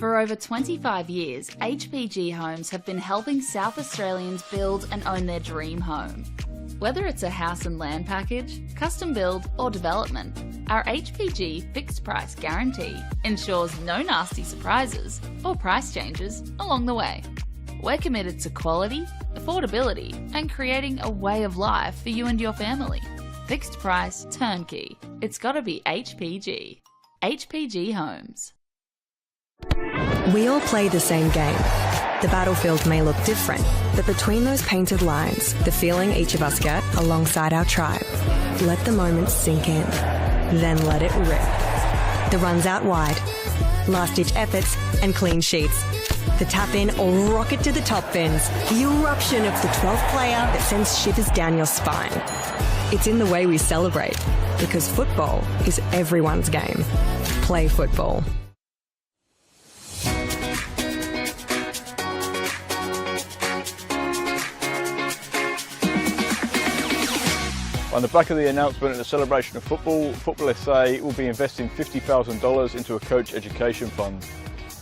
For over 25 years, HPG Homes have been helping South Australians build and own their dream home. Whether it's a house and land package, custom build or development, our HPG fixed price guarantee ensures no nasty surprises or price changes along the way. We're committed to quality, affordability and creating a way of life for you and your family. Fixed price, turnkey. It's gotta be HPG. HPG Homes. We all play the same game. The battlefield may look different, but between those painted lines, the feeling each of us get alongside our tribe. Let the moment sink in, then let it rip. The runs out wide, last-ditch efforts and clean sheets. The tap-in or rocket to the top bins. The eruption of the 12th player that sends shivers down your spine. It's in the way we celebrate, because football is everyone's game. Play football. On the back of the announcement and the celebration of football, NPLSA will be investing $50,000 into a coach education fund.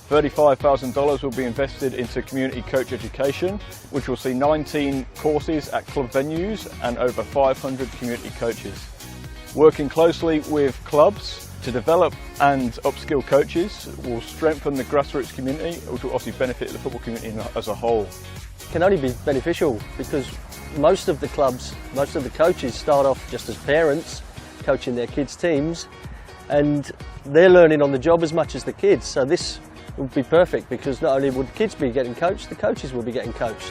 $35,000 will be invested into community coach education, which will see 19 courses at club venues and over 500 community coaches. Working closely with clubs to develop and upskill coaches will strengthen the grassroots community, which will obviously benefit the football community as a whole. It can only be beneficial because most of the clubs, most of the coaches start off just as parents coaching their kids' teams, and they're learning on the job as much as the kids. So this would be perfect because not only would the kids be getting coached, the coaches will be getting coached.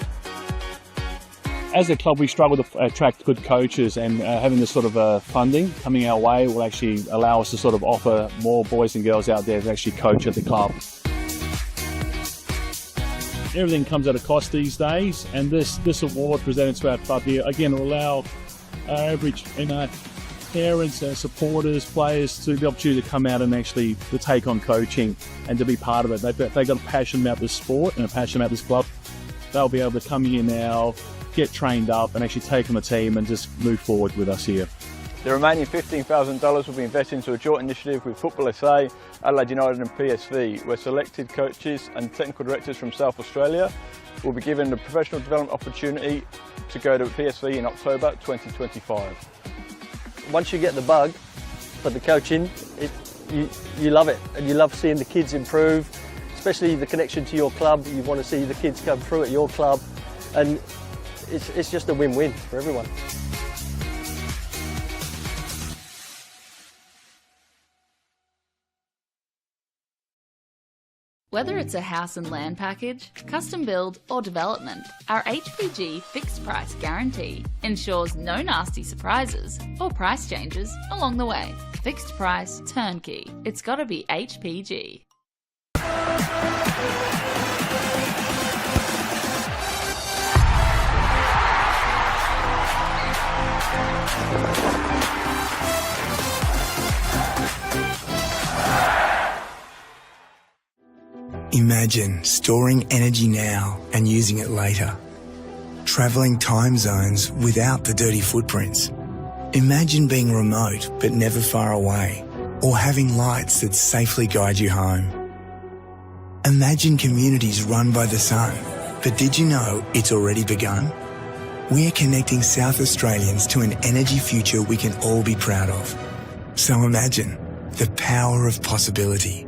As a club, we struggle to attract good coaches, and having this sort of funding coming our way will actually allow us to sort of offer more boys and girls out there to actually coach at the club. Everything comes at a cost these days, and this award presented to our club here again will allow our average parents, supporters, players to the opportunity to come out and actually to take on coaching and to be part of it. They've got a passion about this sport and a passion about this club. They'll be able to come here now, get trained up and actually take on the team and just move forward with us here. The remaining $15,000 will be invested into a joint initiative with NPLSA, Adelaide United and PSV, where selected coaches and technical directors from South Australia will be given the professional development opportunity to go to PSV in October 2025. Once you get the bug for the coaching, you love it, and you love seeing the kids improve, especially the connection to your club. You want to see the kids come through at your club, and it's just a win-win for everyone. Whether it's a house and land package, custom build or development, our HPG fixed price guarantee ensures no nasty surprises or price changes along the way. Fixed price, turnkey. It's gotta be HPG. Imagine storing energy now and using it later. Travelling time zones without the dirty footprints. Imagine being remote but never far away, or having lights that safely guide you home. Imagine communities run by the sun, but did you know it's already begun? We're connecting South Australians to an energy future we can all be proud of. So imagine the power of possibility.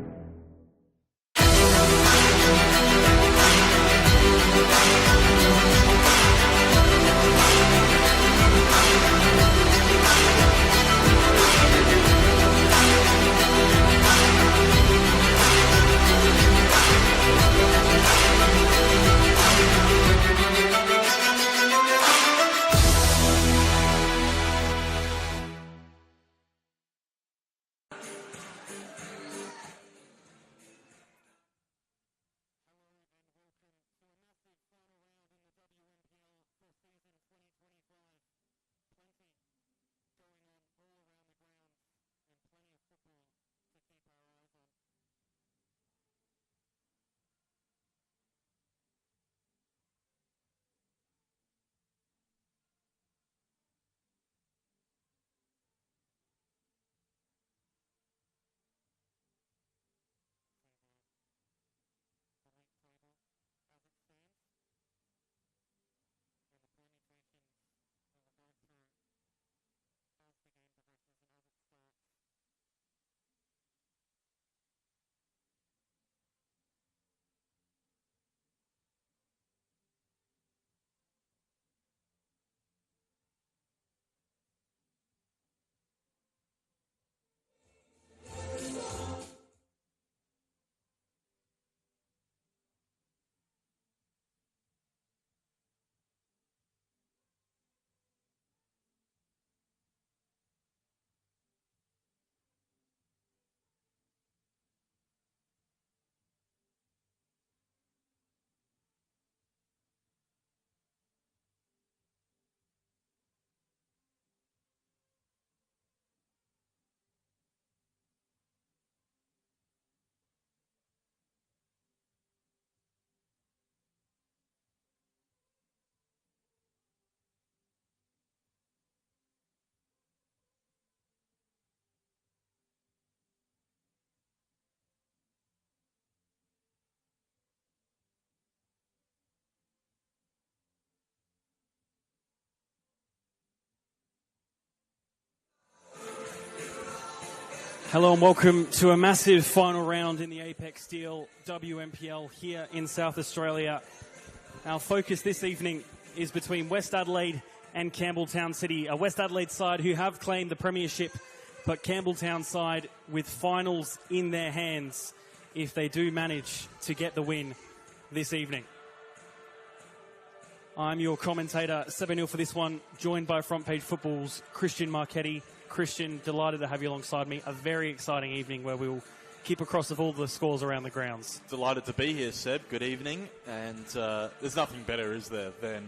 Hello and welcome to a massive final round in the Apex Steel WNPL here in South Australia. Our focus this evening is between West Adelaide and Campbelltown City, a West Adelaide side who have claimed the premiership, but Campbelltown side with finals in their hands if they do manage to get the win this evening. I'm your commentator, 7-0 for this one, joined by Front Page Football's Christian Marchetti. Christian, delighted to have you alongside me. A very exciting evening where we'll keep across of all the scores around the grounds. Delighted to be here, Seb. Good evening. And there's nothing better, is there, than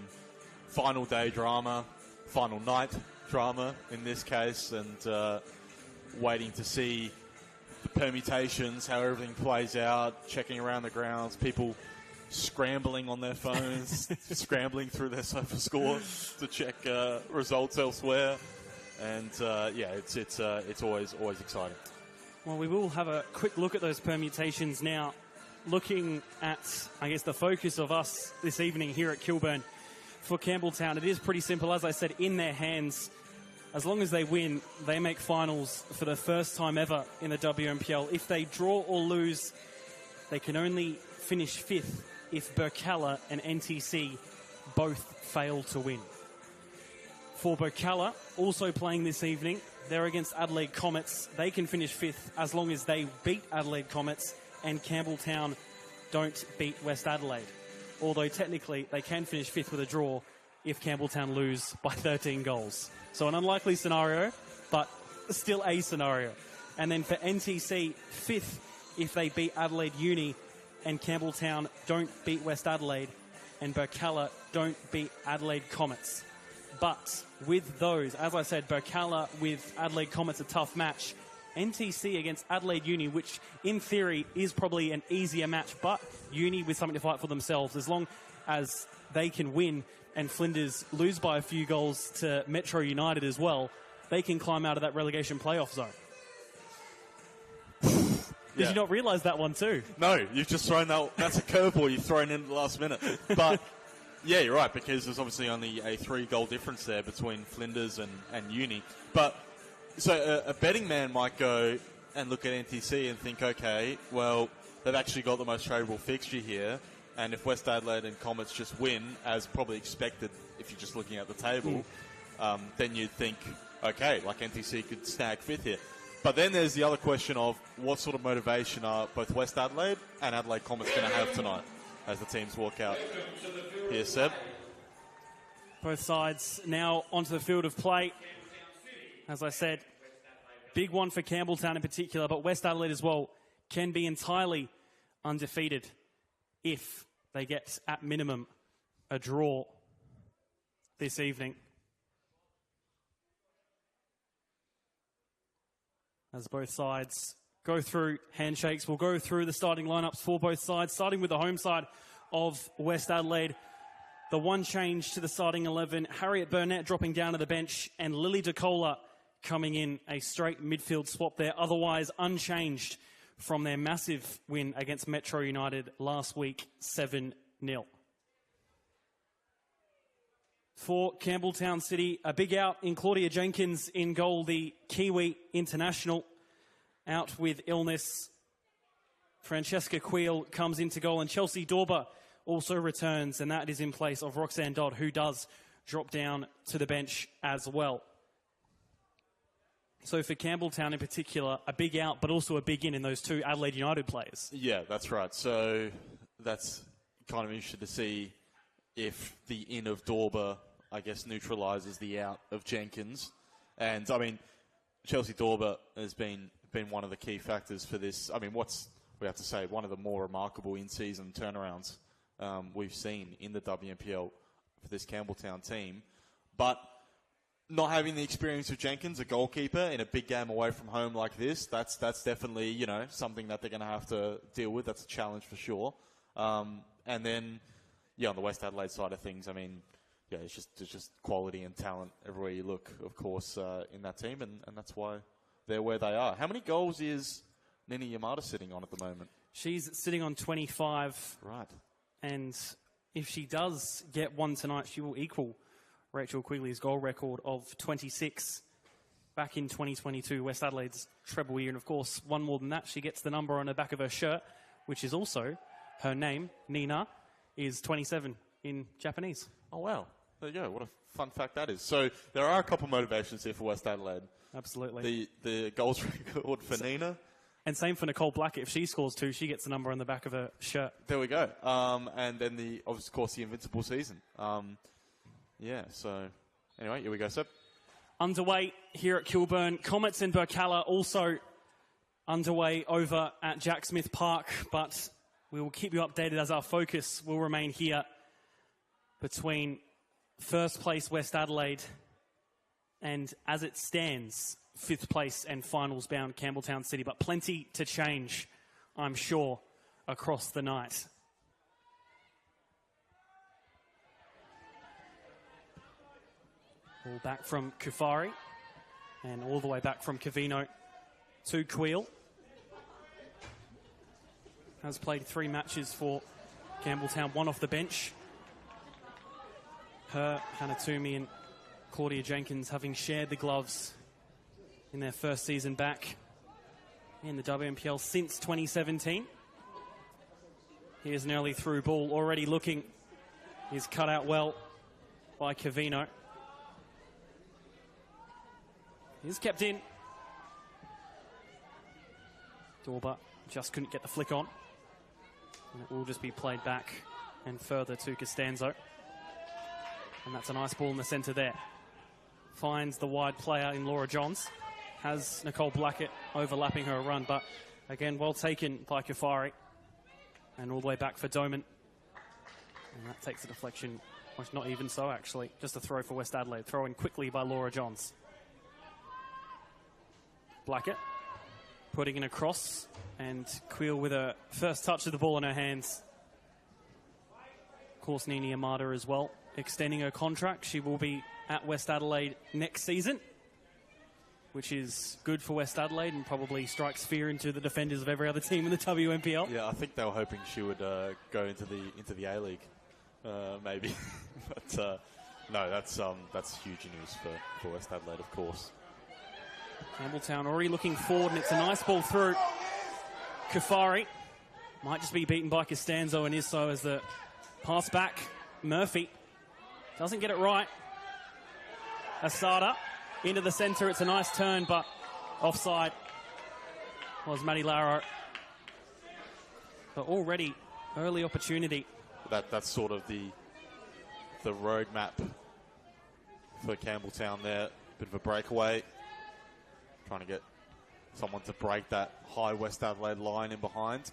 final day drama, final night drama in this case, and waiting to see the permutations, how everything plays out, checking around the grounds, people scrambling on their phones, scrambling through their sofa score to check results elsewhere. And it's always exciting. Well, we will have a quick look at those permutations now. Looking at, I guess, the focus of us this evening here at Kilburn for Campbelltown, it is pretty simple. As I said, in their hands, as long as they win, they make finals for the first time ever in the WNPL. If they draw or lose, they can only finish fifth if Burkalla and NTC both fail to win. For Burkalla, also playing this evening, they're against Adelaide Comets. They can finish fifth as long as they beat Adelaide Comets and Campbelltown don't beat West Adelaide. Although technically they can finish fifth with a draw if Campbelltown lose by 13 goals. So an unlikely scenario, but still a scenario. And then for NTC, fifth if they beat Adelaide Uni and Campbelltown don't beat West Adelaide and Burkalla don't beat Adelaide Comets. But with those, as I said, Burkalla with Adelaide Comets, a tough match. NTC against Adelaide Uni, which in theory is probably an easier match, but Uni with something to fight for themselves. As long as they can win and Flinders lose by a few goals to Metro United as well, they can climb out of that relegation playoff zone. Did you not realise that one too? No, you've just thrown that. That's a curveball you've thrown in at the last minute. But yeah, you're right, because there's obviously only a 3-goal difference there between Flinders and Uni. But so a betting man might go and look at NTC and think, okay, well, they've actually got the most favourable fixture here, and if West Adelaide and Comets just win, as probably expected if you're just looking at the table, then you'd think, okay, like NTC could snag fifth here. But then there's the other question of what sort of motivation are both West Adelaide and Adelaide Comets going to have tonight as the teams walk out. Here, Seb. Both sides now onto the field of play. As I said, big one for Campbelltown in particular, but West Adelaide as well can be entirely undefeated if they get, at minimum, a draw this evening. As both sides go through handshakes, we'll go through the starting lineups for both sides, starting with the home side of West Adelaide. The one change to the starting 11, Harriet Burnett dropping down to the bench and Lily DeCola coming in, a straight midfield swap there, otherwise unchanged from their massive win against Metro United last week, 7-0. For Campbelltown City, a big out in Claudia Jenkins in goal, the Kiwi international, out with illness. Francesca Queel comes into goal, and Chelsea Dorber also returns, and that is in place of Roxanne Dodd, who does drop down to the bench as well. So for Campbelltown in particular, a big out, but also a big in those two Adelaide United players. Yeah, that's right. So that's kind of interesting to see if the in of Dorber, I guess, neutralises the out of Jenkins. And, I mean, Chelsea Dorber has been one of the key factors for this. I mean, we have to say, one of the more remarkable in-season turnarounds we've seen in the WNPL for this Campbelltown team. But not having the experience of Jenkins, a goalkeeper, in a big game away from home like this, that's definitely, you know, something that they're going to have to deal with. That's a challenge for sure. And then, yeah, on the West Adelaide side of things, I mean, yeah, it's just quality and talent everywhere you look, of course, in that team, and that's why they're where they are. How many goals is Nini Yamada sitting on at the moment? She's sitting on 25. Right. And if she does get one tonight, she will equal Rachel Quigley's goal record of 26. back in 2022, West Adelaide's treble year. And, of course, one more than that, she gets the number on the back of her shirt, which is also her name. Nina is 27 in Japanese. Oh, wow. There you go. What a fun fact that is. So there are a couple motivations here for West Adelaide. Absolutely. The goals record for Nina. And same for Nicole Blackett. If she scores 2, she gets the number on the back of her shirt. There we go. And then, of course, the invincible season. So anyway, here we go, Seb. Underway here at Kilburn. Comets and Burkalla also underway over at Jack Smith Park, but we will keep you updated as our focus will remain here between first place West Adelaide and, as it stands, 5th place and finals bound Campbelltown City. But plenty to change, I'm sure, across the night. All back from Kufari and all the way back from Cavino to Queel. Has played 3 matches for Campbelltown, 1 off the bench. Her, Hannah Toomey and Claudia Jenkins having shared the gloves in their first season back in the WNPL since 2017. Here's an early through ball, already looking. Is cut out well by Cavino. He's kept in. Dorba just couldn't get the flick on. And it will just be played back and further to Costanzo. And that's a nice ball in the centre there. Finds the wide player in Laura Johns. Has Nicole Blackett overlapping her run, but again, well taken by Kufari. And all the way back for Doman. And that takes a deflection. Well, not even so, actually. Just a throw for West Adelaide. Throw in quickly by Laura Johns. Blackett putting in a cross, and Queel with a first touch of the ball in her hands. Of course, Nini Amada as well, extending her contract. She will be at West Adelaide next season, which is good for West Adelaide and probably strikes fear into the defenders of every other team in the WNPL. Yeah, I think they were hoping she would go into the A-League, maybe. But no, that's huge news for West Adelaide, of course. Campbelltown already looking forward, and it's a nice ball through. Kufari might just be beaten by Costanzo, and is so as the pass back. Murphy doesn't get it right. Asada into the centre. It's a nice turn, but offside was Maddie Laro. But already early opportunity. That's sort of the roadmap for Campbelltown there. Bit of a breakaway. Trying to get someone to break that high West Adelaide line in behind.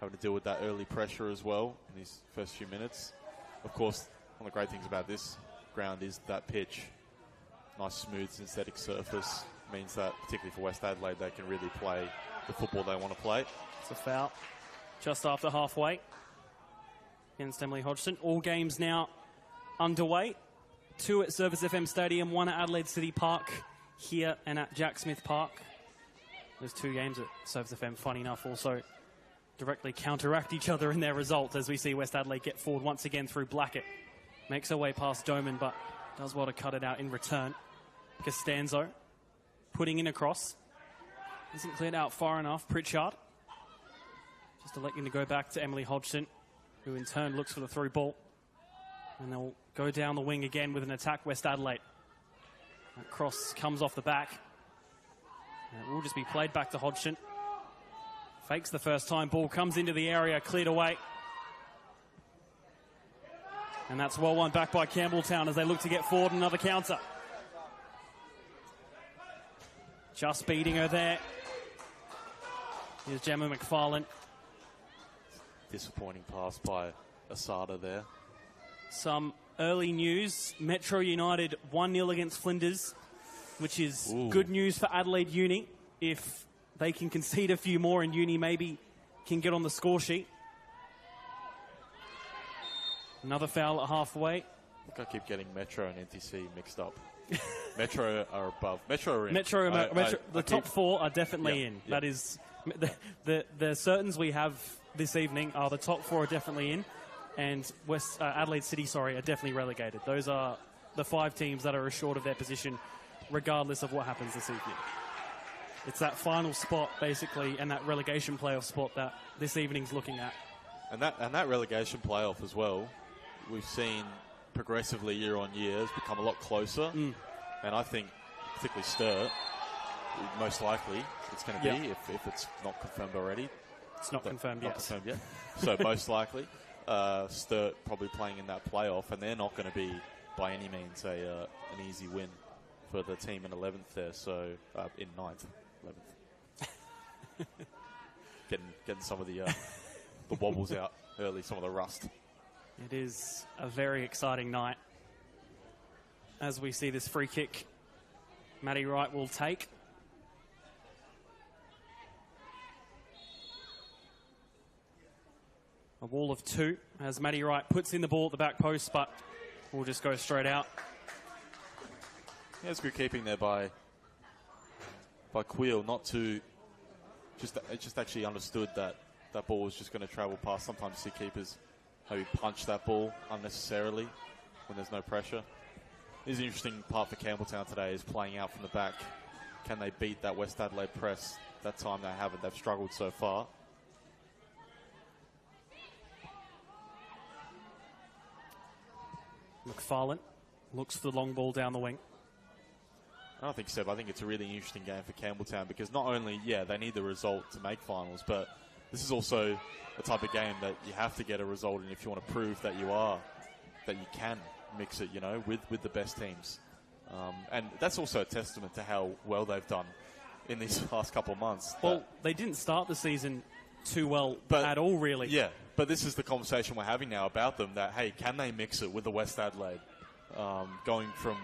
Having to deal with that early pressure as well in these first few minutes. Of course, one of the great things about this ground is that pitch. Nice, smooth, synthetic surface. Means that, particularly for West Adelaide, they can really play the football they want to play. It's a foul just after halfway against Emily Hodgson. All games now underway. 2 at Service FM Stadium, 1 at Adelaide City Park here and at Jack Smith Park. Those 2 games at Service FM, funny enough, also directly counteract each other in their result as we see West Adelaide get forward once again through Blackett. Makes her way past Doman, but does well to cut it out in return. Costanzo putting in a cross. Isn't cleared out far enough. Pritchard just electing to go back to Emily Hodgson, who in turn looks for the through ball. And they'll go down the wing again with an attack, West Adelaide. That cross comes off the back. And it will just be played back to Hodgson. Fakes the first time, ball comes into the area, cleared away. And that's well won back by Campbelltown as they look to get forward another counter. Just beating her there. Here's Gemma McFarlane. Disappointing pass by Asada there. Some early news. Metro United 1-0 against Flinders, which is good news for Adelaide Uni. If they can concede a few more and Uni maybe can get on the score sheet. Another foul at halfway. I think I keep getting Metro and NTC mixed up. Metro are above. Metro are in. The top 4 are definitely in. Yeah. That is, the certains we have this evening are the top 4 are definitely in. And Adelaide City, are definitely relegated. Those are the 5 teams that are assured of their position regardless of what happens this evening. It's that final spot, basically, and that relegation playoff spot that this evening's looking at. And that relegation playoff as well, we've seen progressively year on year has become a lot closer. And I think, particularly Sturt, most likely it's going to be, if it's not confirmed already. It's not confirmed yet. So most likely, Sturt probably playing in that playoff, and they're not going to be, by any means, an easy win for the team in 11th there, so in 9th, 11th. getting some of the wobbles out early, some of the rust. It is a very exciting night as we see this free kick Matty Wright will take. A wall of 2 as Matty Wright puts in the ball at the back post, but will just go straight out. Yeah, it's good keeping there by Queel, not to just actually understood that that ball was just going to travel past. Sometimes you see keepers maybe punch that ball unnecessarily when there's no pressure. This is an interesting part for Campbelltown today, is playing out from the back. Can they beat that West Adelaide press? That time they haven't. They've struggled so far. McFarlane looks for the long ball down the wing. I don't think so, but I think it's a really interesting game for Campbelltown because not only, they need the result to make finals, but this is also a type of game that you have to get a result in if you want to prove that you can mix it, with the best teams. And that's also a testament to how well they've done in these past couple of months. Well, they didn't start the season too well at all, really. Yeah, but this is the conversation we're having now about them, that, hey, can they mix it with the West Adelaide? Going from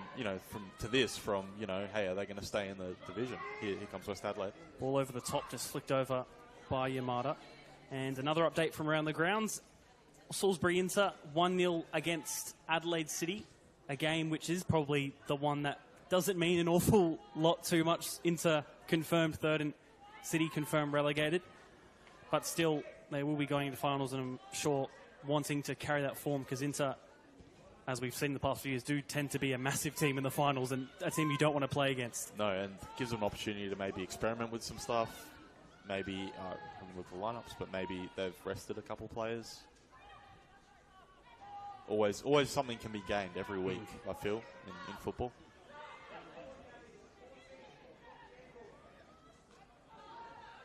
to this, hey, are they going to stay in the division? Here comes West Adelaide. Ball over the top, just flicked over by Yamada. And another update from around the grounds. Salisbury Inter 1-0 against Adelaide City. A game which is probably the one that doesn't mean an awful lot too much. Inter confirmed third and City confirmed relegated. But still, they will be going into finals, and I'm sure wanting to carry that form, because Inter, as we've seen in the past few years, do tend to be a massive team in the finals and a team you don't want to play against. No, and gives them an opportunity to maybe experiment with some stuff. Maybe, haven't looked at the lineups, but maybe they've rested a couple players. Always something can be gained every week, I feel, in football.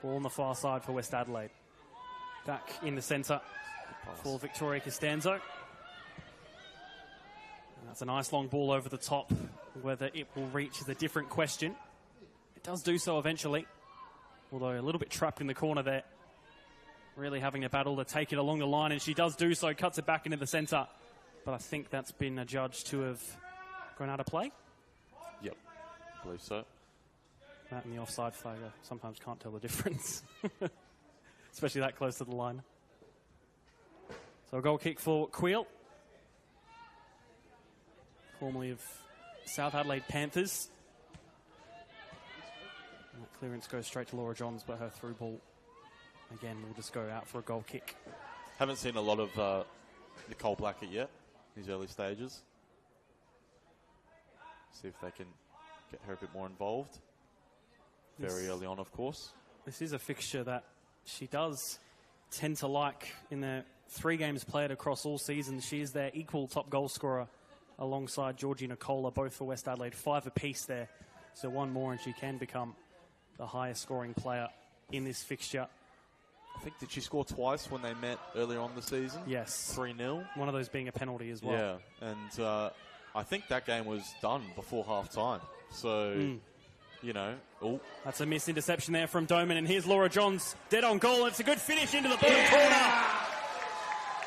Ball on the far side for West Adelaide. Back in the centre for Victoria Costanzo. And that's a nice long ball over the top. Whether it will reach is a different question. It does do so eventually, although a little bit trapped in the corner there. Really having a battle to take it along the line, and she does do so, cuts it back into the centre. But I think that's been adjudged to have gone out of play. Yep, I believe so. That and the offside flag, I sometimes can't tell the difference. Especially that close to the line. So a goal kick for Queel, formerly of South Adelaide Panthers. And that clearance goes straight to Laura Johns, but her through ball, again, will just go out for a goal kick. Haven't seen a lot of Nicole Blackett yet, these early stages. See if they can get her a bit more involved. Very early on, of course. This is a fixture that she does tend to like. In the 3 games played across all seasons, she is their equal top goal scorer alongside Georgie Nicola, both for West Adelaide. 5 apiece there. So 1 more and she can become the highest scoring player in this fixture. I think, did she score twice when they met earlier on the season? Yes. 3-0. One of those being a penalty as well. Yeah, and I think that game was done before half-time. So, That's a missed interception there from Doman, and here's Laura Johns, dead on goal. It's a good finish into the bottom corner.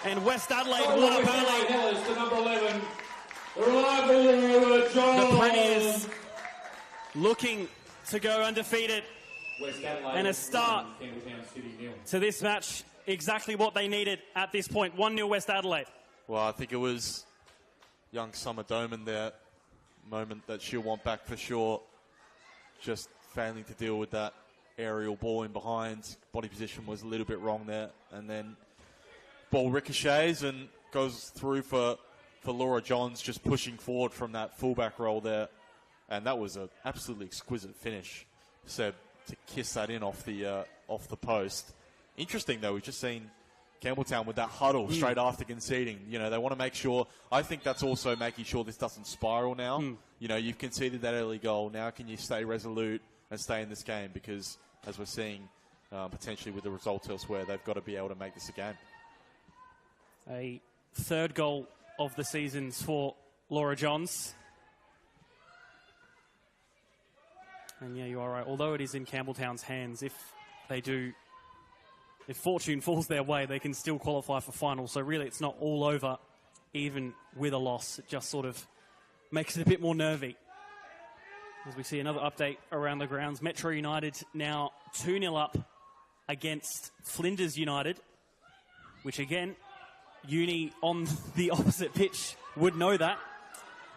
And West Adelaide won up early. To number 11, the reliable Laura Johns. The Premiers looking to go undefeated. And a start to this match, exactly what they needed at this point. 1-0 West Adelaide. Well, I think it was young Summer Doman there, moment that she'll want back for sure. Just failing to deal with that aerial ball in behind. Body position was a little bit wrong there. And then ball ricochets and goes through for Laura Johns, just pushing forward from that fullback role there. And that was an absolutely exquisite finish, Seb, to kiss that in off the post. Interesting, though, we've just seen Campbelltown with that huddle straight after conceding. You know, they want to make sure. I think that's also making sure this doesn't spiral now. You know, you've conceded that early goal. Now can you stay resolute and stay in this game? Because, as we're seeing, potentially with the results elsewhere, they've got to be able to make this a game. A third goal of the seasons for Laura Johns. And yeah, you are right. Although it is in Campbelltown's hands, if fortune falls their way, they can still qualify for finals. So really, it's not all over, even with a loss. It just sort of makes it a bit more nervy. As we see another update around the grounds, Metro United now 2-0 up against Flinders United, which again, Uni on the opposite pitch would know that,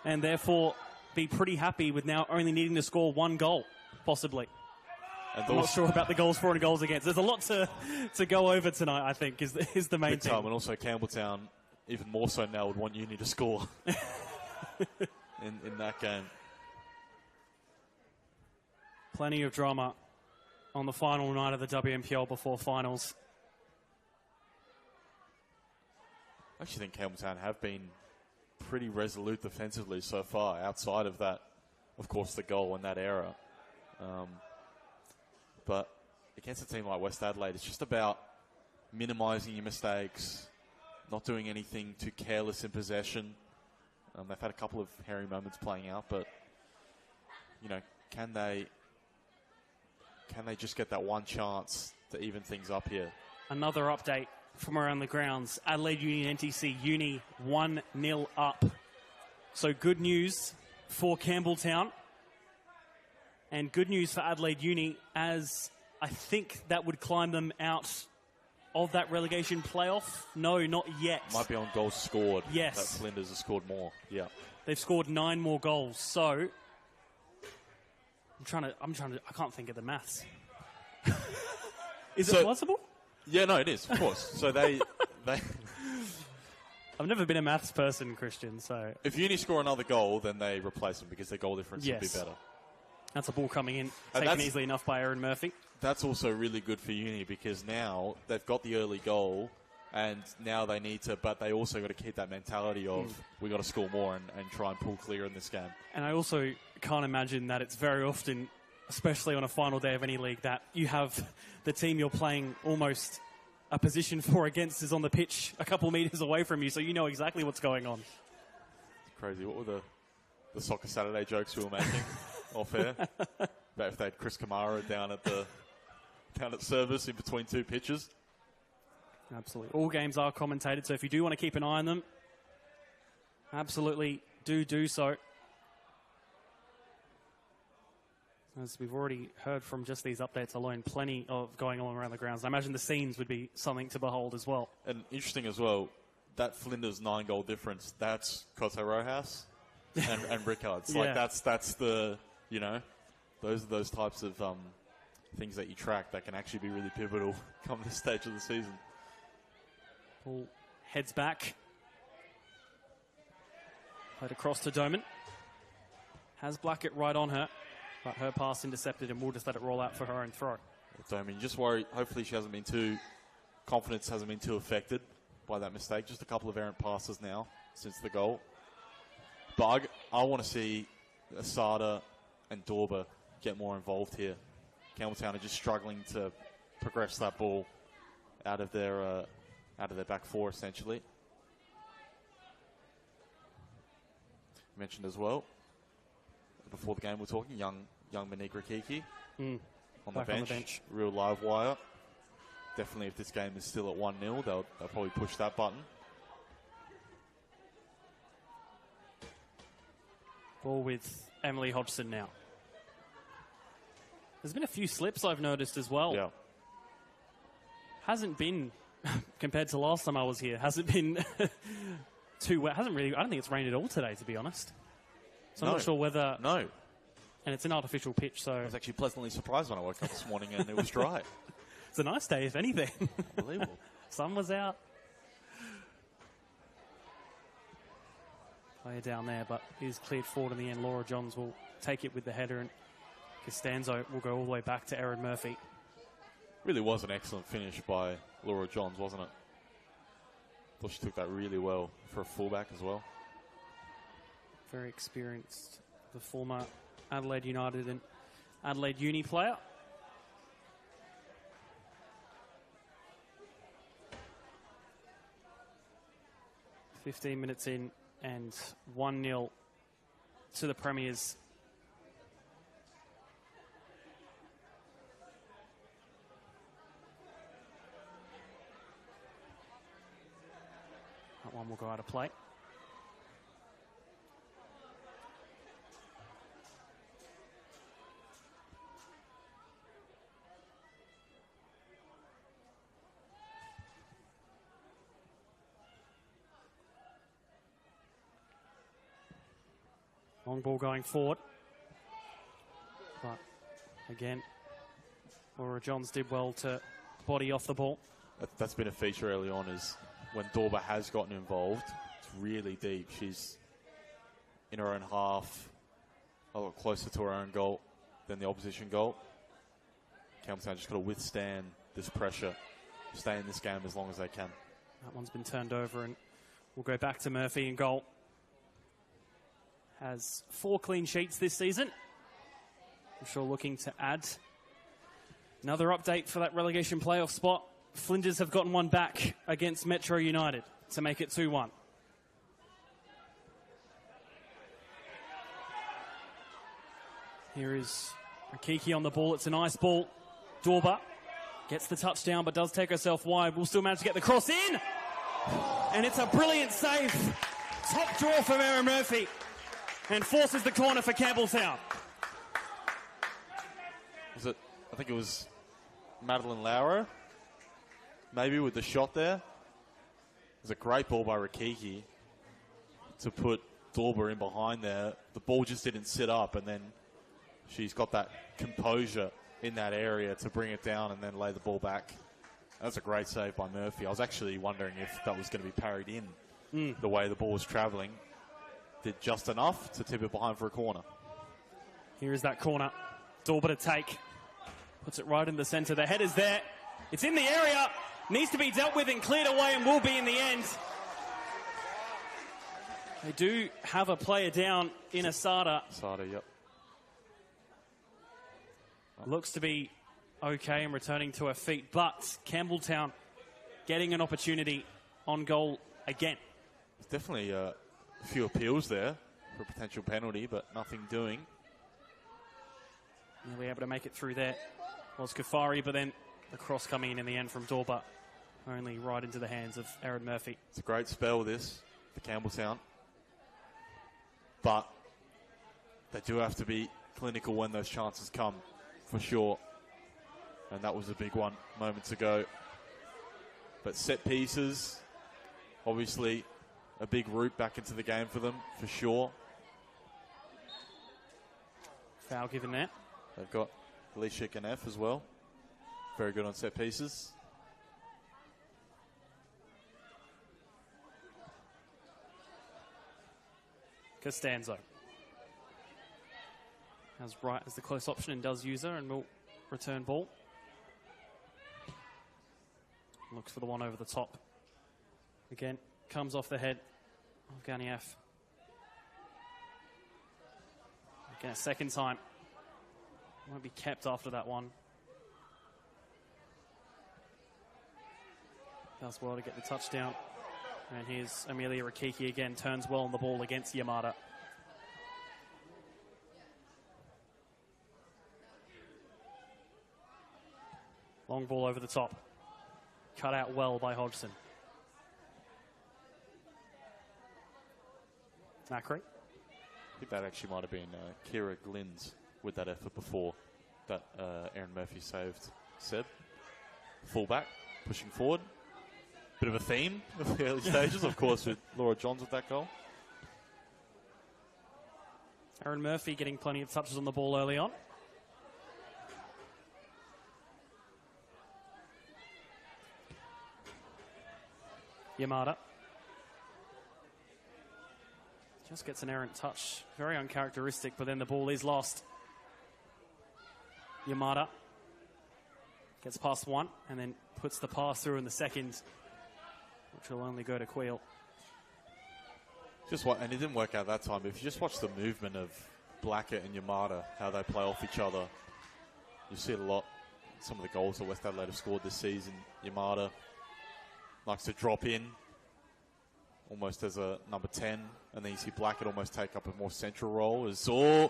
and therefore be pretty happy with now only needing to score one goal, possibly. I'm not sure about the goals for and goals against. There's a lot to go over tonight, I think, is the main thing. And also Campbelltown, even more so now, would want Uni to score in that game. Plenty of drama on the final night of the WNPL before finals. I actually think Campbelltown have been pretty resolute defensively so far, outside of that, of course, the goal in that era. But against a team like West Adelaide, it's just about minimising your mistakes, not doing anything too careless in possession. They've had a couple of hairy moments playing out, but, you know, can they just get that one chance to even things up here? Another update from around the grounds. Adelaide Uni and NTC Uni 1-0 up. So good news for Campbelltown. And good news for Adelaide Uni, as I think that would climb them out of that relegation playoff. No, not yet. Might be on goals scored. Yes. That Flinders has scored more. Yeah. They've scored 9 more goals. So I can't think of the maths. Is it possible? Yeah, no, it is, of course. So they I've never been a maths person, Christian, so if Uni score another goal, then they replace them because their goal difference would be better. That's a ball coming in, taken easily enough by Aaron Murphy. That's also really good for Uni because now they've got the early goal and now they need to, but they also got to keep that mentality of we got to score more and try and pull clear in this game. And I also can't imagine that it's very often, especially on a final day of any league, that you have the team you're playing almost a position for against is on the pitch a couple metres away from you, so you know exactly what's going on. It's crazy. What were the Soccer Saturday jokes we were making off air? About if they had Chris Kamara down at service in between two pitches. Absolutely. All games are commentated, so if you do want to keep an eye on them, absolutely do so. As we've already heard from just these updates alone, plenty of going on around the grounds. I imagine the scenes would be something to behold as well. And interesting as well, that Flinders 9-goal difference, that's Cote Rojas and Rickards. Yeah. Like that's the, you know, those are those types of things that you track that can actually be really pivotal come this stage of the season. Ball heads back. Played across to Doman. Has Blackett right on her, but her pass intercepted and we'll just let it roll out for her own throw. Doman, just worry, hopefully confidence hasn't been too affected by that mistake. Just a couple of errant passes now since the goal. But I want to see Asada and Dorba get more involved here. Campbelltown are just struggling to progress that ball out of their back four, essentially. Mentioned as well, before the game we're talking, young Monique Rakiki on the bench. Real live wire. Definitely if this game is still at 1-0, they'll probably push that button. Ball with Emily Hodgson now. There's been a few slips I've noticed as well. Yeah. Hasn't been, compared to last time I was here, hasn't been too wet. Hasn't really, I don't think it's rained at all today, to be honest. So I'm not sure whether... No. And it's an artificial pitch, so... I was actually pleasantly surprised when I woke up this morning and it was dry. It's a nice day, if anything. Unbelievable. Sun was out. Player down there, but is cleared forward in the end. Laura Johns will take it with the header, and Costanzo will go all the way back to Aaron Murphy. Really was an excellent finish by Laura Johns, wasn't it? Thought she took that really well for a fullback as well. Very experienced, the former Adelaide United and Adelaide Uni player. "15 minutes in and 1-0 to the Premiers." That one will go out of play. Long ball going forward. But again, Laura Johns did well to body off the ball. That's been a feature early on, is when Dorber has gotten involved, it's really deep. She's in her own half, a lot closer to her own goal than the opposition goal. Campbelltown just got to withstand this pressure, stay in this game as long as they can. That one's been turned over, and we'll go back to Murphy in goal. Has 4 clean sheets this season. I'm sure looking to add another update for that relegation playoff spot. Flinders have gotten one back against Metro United to make it 2-1. Here is Rakiki on the ball. It's a nice ball. Dorber gets the touchdown, but does take herself wide. Will still manage to get the cross in. And it's a brilliant save. Top draw from Aaron Murphy. And forces the corner for Campbelltown. Was it? I think it was Madeline Lauer, maybe, with the shot there. It was a great ball by Rakiki to put Dorber in behind there. The ball just didn't sit up, and then she's got that composure in that area to bring it down and then lay the ball back. That's a great save by Murphy. I was actually wondering if that was going to be parried in the way the ball was travelling. Did just enough to tip it behind for a corner. Here is that corner. Dorber to take. Puts it right in the centre. The header's there. It's in the area. Needs to be dealt with and cleared away, and will be in the end. They do have a player down in Asada. Asada, yep. Looks to be okay and returning to her feet, but Campbelltown getting an opportunity on goal again. There's definitely a few appeals there for a potential penalty, but nothing doing. Nearly able to make it through there was Kafari, but then the cross coming in the end from Dorber, only right into the hands of Aaron Murphy. It's a great spell, this, for Campbelltown. But they do have to be clinical when those chances come, for sure. And that was a big one moments ago. But set pieces, obviously, a big route back into the game for them, for sure. Foul given there. They've got Alicia Ganef as well. Very good on set pieces. Costanzo has right as the close option and does use her, and will return ball. Looks for the one over the top. Again, comes off the head of Ganiev. Again, a second time. Won't be kept after that one. Does well to get the touchdown. And here's Amelia Rakiki again, turns well on the ball against Yamada. Long ball over the top. Cut out well by Hodgson. Macri. I think that actually might have been Kira Glynns with that effort before that Aaron Murphy saved Seb. Fullback, pushing forward. Bit of a theme of the early stages, of course, with Laura Johns with that goal. Aaron Murphy getting plenty of touches on the ball early on. Yamada. Just gets an errant touch. Very uncharacteristic, but then the ball is lost. Yamada gets past one and then puts the pass through in the second, which will only go to Queel. And it didn't work out that time. If you just watch the movement of Blackett and Yamada, how they play off each other, you see it a lot. Some of the goals that West Adelaide have scored this season, Yamada likes to drop in almost as a number 10, and then you see Blackett almost take up a more central role.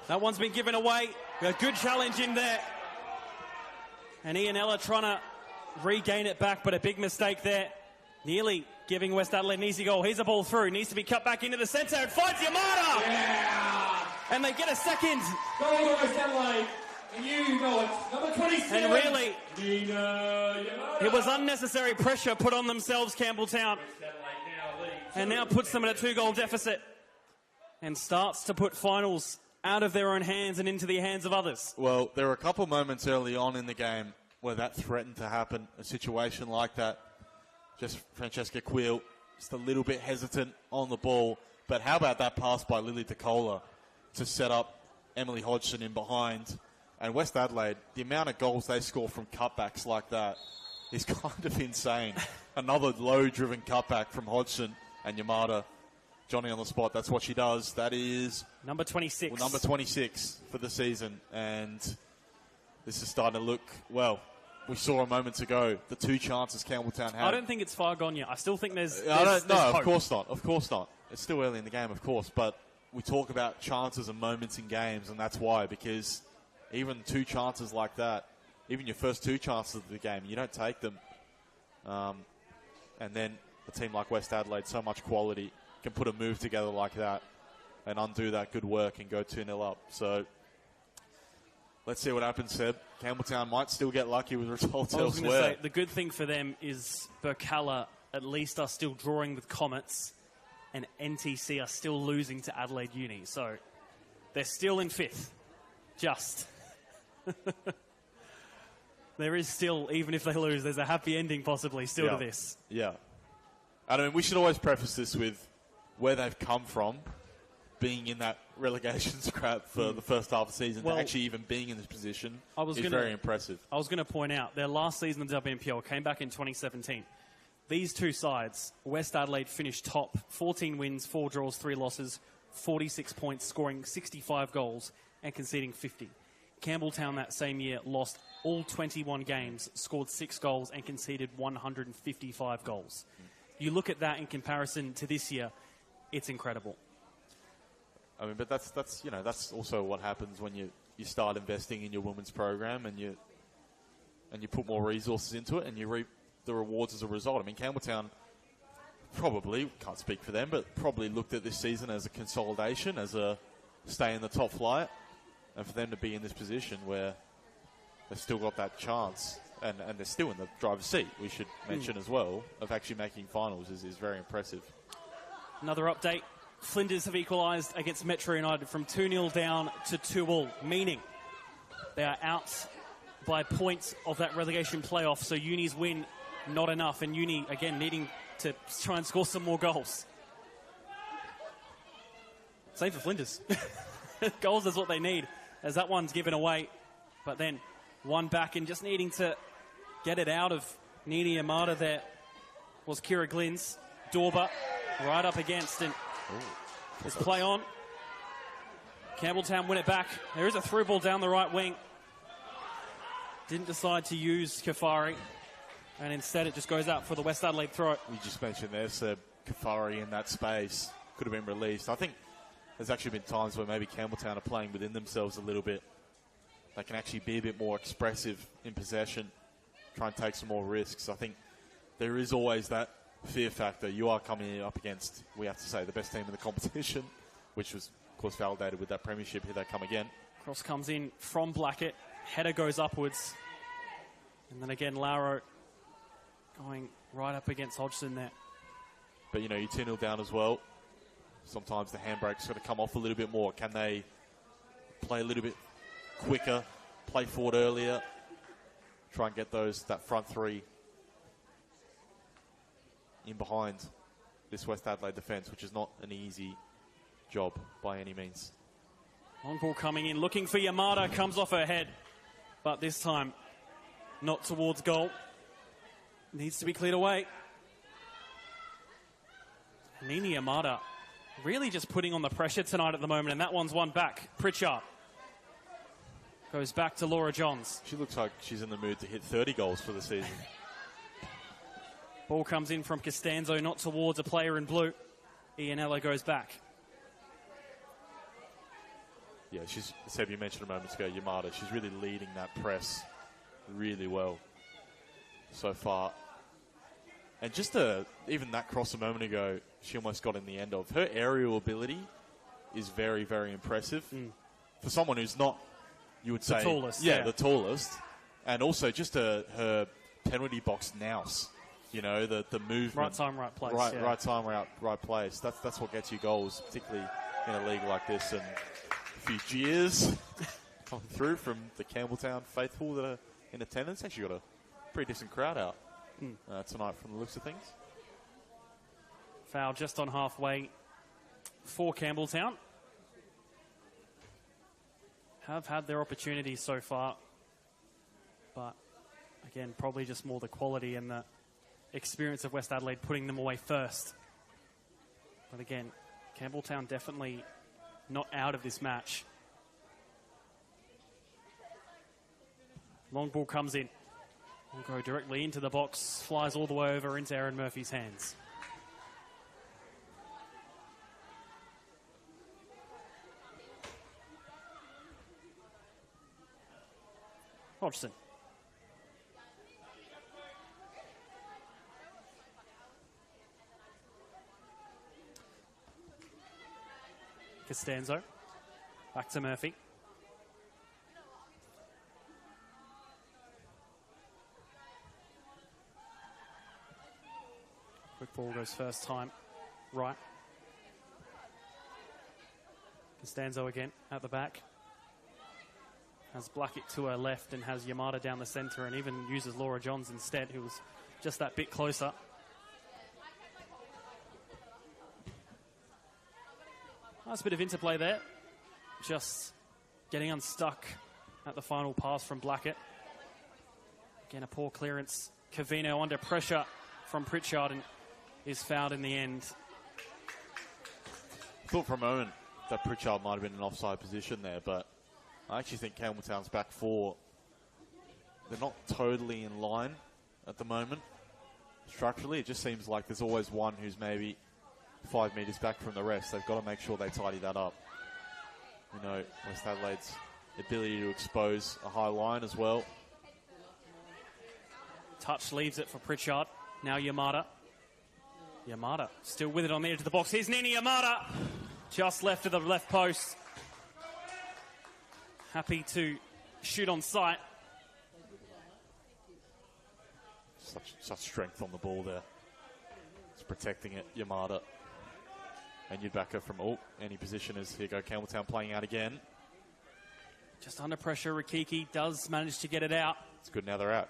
That one's been given away. A good challenge in there. And Ianella trying to regain it back, but a big mistake there. Nearly giving West Adelaide an easy goal. Here's a ball through. Needs to be cut back into the centre. It finds Yamada! Yeah! And they get a second. Goal to West Adelaide. And you know it. Number 27. And really, Nina Yamada. it was unnecessary pressure put on themselves, Campbelltown. And now puts them at a 2-goal deficit. And starts to put finals out of their own hands and into the hands of others. Well, there were a couple moments early on in the game where that threatened to happen, a situation like that. Just Francesca Queel, just a little bit hesitant on the ball. But how about that pass by Lily DeCola to set up Emily Hodgson in behind? And West Adelaide, the amount of goals they score from cutbacks like that is kind of insane. Another low-driven cutback from Hodgson and Yamada. Johnny on the spot, that's what she does. That is number 26. Well, number 26 for the season. And this is starting to look, well, we saw a moment ago the 2 chances Campbelltown had. I don't think it's far gone yet. I still think there's No, hope. of course not. Of course not. It's still early in the game, of course. But we talk about chances and moments in games, and that's why. Because even 2 chances like that, even your first 2 chances of the game, you don't take them. And then a team like West Adelaide, so much quality, can put a move together like that and undo that good work and go 2-0 up. So let's see what happens, Seb. Campbelltown might still get lucky with results I was going to elsewhere. say, the good thing for them is Burkalla at least are still drawing with Comets, and NTC are still losing to Adelaide Uni. So they're still in 5th. Just. There is still, even if they lose, there's a happy ending possibly still to this. Yeah. I mean, we should always preface this with where they've come from, being in that relegation scrap for the first half of the season, to actually even being in this position is very impressive. I was going to point out, their last season in the WNPL came back in 2017. These 2 sides, West Adelaide finished top, 14 wins, 4 draws, 3 losses, 46 points, scoring 65 goals and conceding 50. Campbelltown that same year lost all 21 games, scored 6 goals and conceded 155 goals. You look at that in comparison to this year, it's incredible. I mean, but that's you know, that's also what happens when you start investing in your women's program and you put more resources into it and you reap the rewards as a result. I mean, Campbelltown probably, can't speak for them, but probably looked at this season as a consolidation, as a stay in the top flight, and for them to be in this position where they've still got that chance and they're still in the driver's seat, we should mention as well, of actually making finals is very impressive. Another update. Flinders have equalised against Metro United from 2-0 down to 2-2, meaning they are out by points of that relegation playoff, so Uni's win not enough, and Uni, again, needing to try and score some more goals. Same for Flinders. Goals is what they need, as that one's given away, but then one back and just needing to get it out of Nini Yamada. There was Kira Glynns. Dorber right up against, and let's play on. Campbelltown win it back. There is a through ball down the right wing. Didn't decide to use Kafari, and instead it just goes out for the West Adelaide throw. You just mentioned there's Kafari in that space. Could have been released. I think there's actually been times where maybe Campbelltown are playing within themselves a little bit. They can actually be a bit more expressive in possession, try and take some more risks. I think there is always that fear factor. You are coming up against, we have to say, the best team in the competition, which was, of course, validated with that premiership. Here they come again. Cross comes in from Blackett. Header goes upwards. And then again, Lauro going right up against Hodgson there. But, you know, you're 2-0 down as well. Sometimes the handbrake's going to come off a little bit more. Can they play a little bit quicker, play forward earlier, try and get that front 3 in behind this West Adelaide defence, which is not an easy job by any means. Long ball coming in, looking for Yamada, comes off her head. But this time, not towards goal. Needs to be cleared away. Nini Yamada really just putting on the pressure tonight at the moment, and that one's one back. Pritchard goes back to Laura Johns. She looks like she's in the mood to hit 30 goals for the season. Ball comes in from Costanzo, not towards a player in blue. Ianella goes back. Yeah, Seb, you mentioned a moment ago, Yamada, she's really leading that press really well so far. And just even that cross a moment ago, she almost got in the end of. Her aerial ability is very, very impressive. For someone who's not, you would say, the tallest. Yeah, the tallest. And also just her penalty box nous. You know, the movement. Right time, right place. Right time, right place. That's what gets you goals, particularly in a league like this. And a few jeers coming through from the Campbelltown faithful that are in attendance. Actually got a pretty decent crowd out tonight from the looks of things. Foul just on halfway for Campbelltown. Have had their opportunities so far. But, again, probably just more the quality and the experience of West Adelaide putting them away first. But, again, Campbelltown definitely not out of this match. Long ball comes in. Will go directly into the box. Flies all the way over into Aaron Murphy's hands. Hodgson. Costanzo. Back to Murphy. Quick ball goes first time. Right. Costanzo again at the back. Has Blackett to her left and has Yamada down the centre, and even uses Laura Johns instead, who was just that bit closer. Nice bit of interplay there. Just getting unstuck at the final pass from Blackett. Again, a poor clearance. Cavino under pressure from Pritchard and is fouled in the end. I thought for a moment that Pritchard might have been in an offside position there, but I actually think Campbelltown's back four, they're not totally in line at the moment. Structurally, it just seems like there's always one who's maybe 5 metres back from the rest. They've got to make sure they tidy that up. You know, West Adelaide's ability to expose a high line as well. Touch leaves it for Pritchard. Now Yamada. Yamada still with it on the edge of the box. Here's Nini Yamada. Just left of the left post. Happy to shoot on sight. Such strength on the ball there. Just protecting it, Yamada. And you'd back her from any position as here go Campbelltown playing out again. Just under pressure, Rikiki does manage to get it out. It's good, now they're out.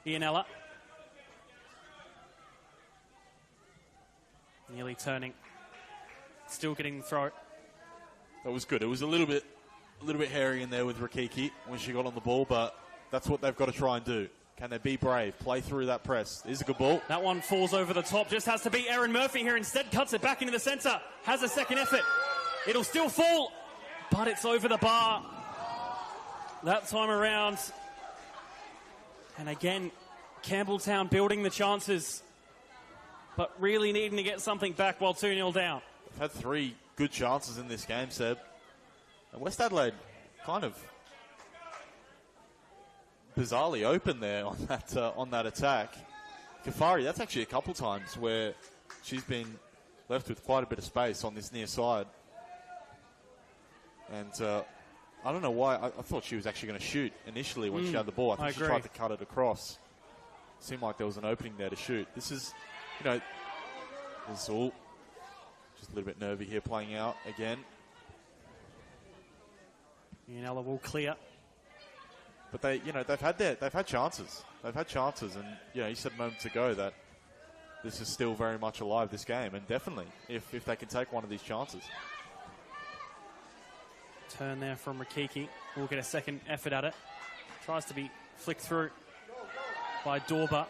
Ianella. Nearly turning. Still getting the throw. That was good. It was a little bit hairy in there with Rikiki when she got on the ball, but that's what they've got to try and do. Can they be brave? Play through that press. This is a good ball. That one falls over the top. Just has to be Aaron Murphy here. Instead, cuts it back into the centre. Has a second effort. It'll still fall, but it's over the bar. That time around. And again, Campbelltown building the chances, but really needing to get something back while 2-0 down. They've had 3 good chances in this game, Seb. And West Adelaide kind of bizarrely open there on that attack. Kafari, that's actually a couple times where she's been left with quite a bit of space on this near side. And I don't know why. I thought she was actually going to shoot initially when she had the ball. I think she tried to cut it across. Seemed like there was an opening there to shoot. This is, you know, this is all just a little bit nervy here playing out again. Ianella will clear. But they've had chances. They've had chances, and you know, you said moments ago that this is still very much alive, this game, and definitely if they can take one of these chances. Turn there from Rakiki. We'll get a second effort at it. Tries to be flicked through by Dorba.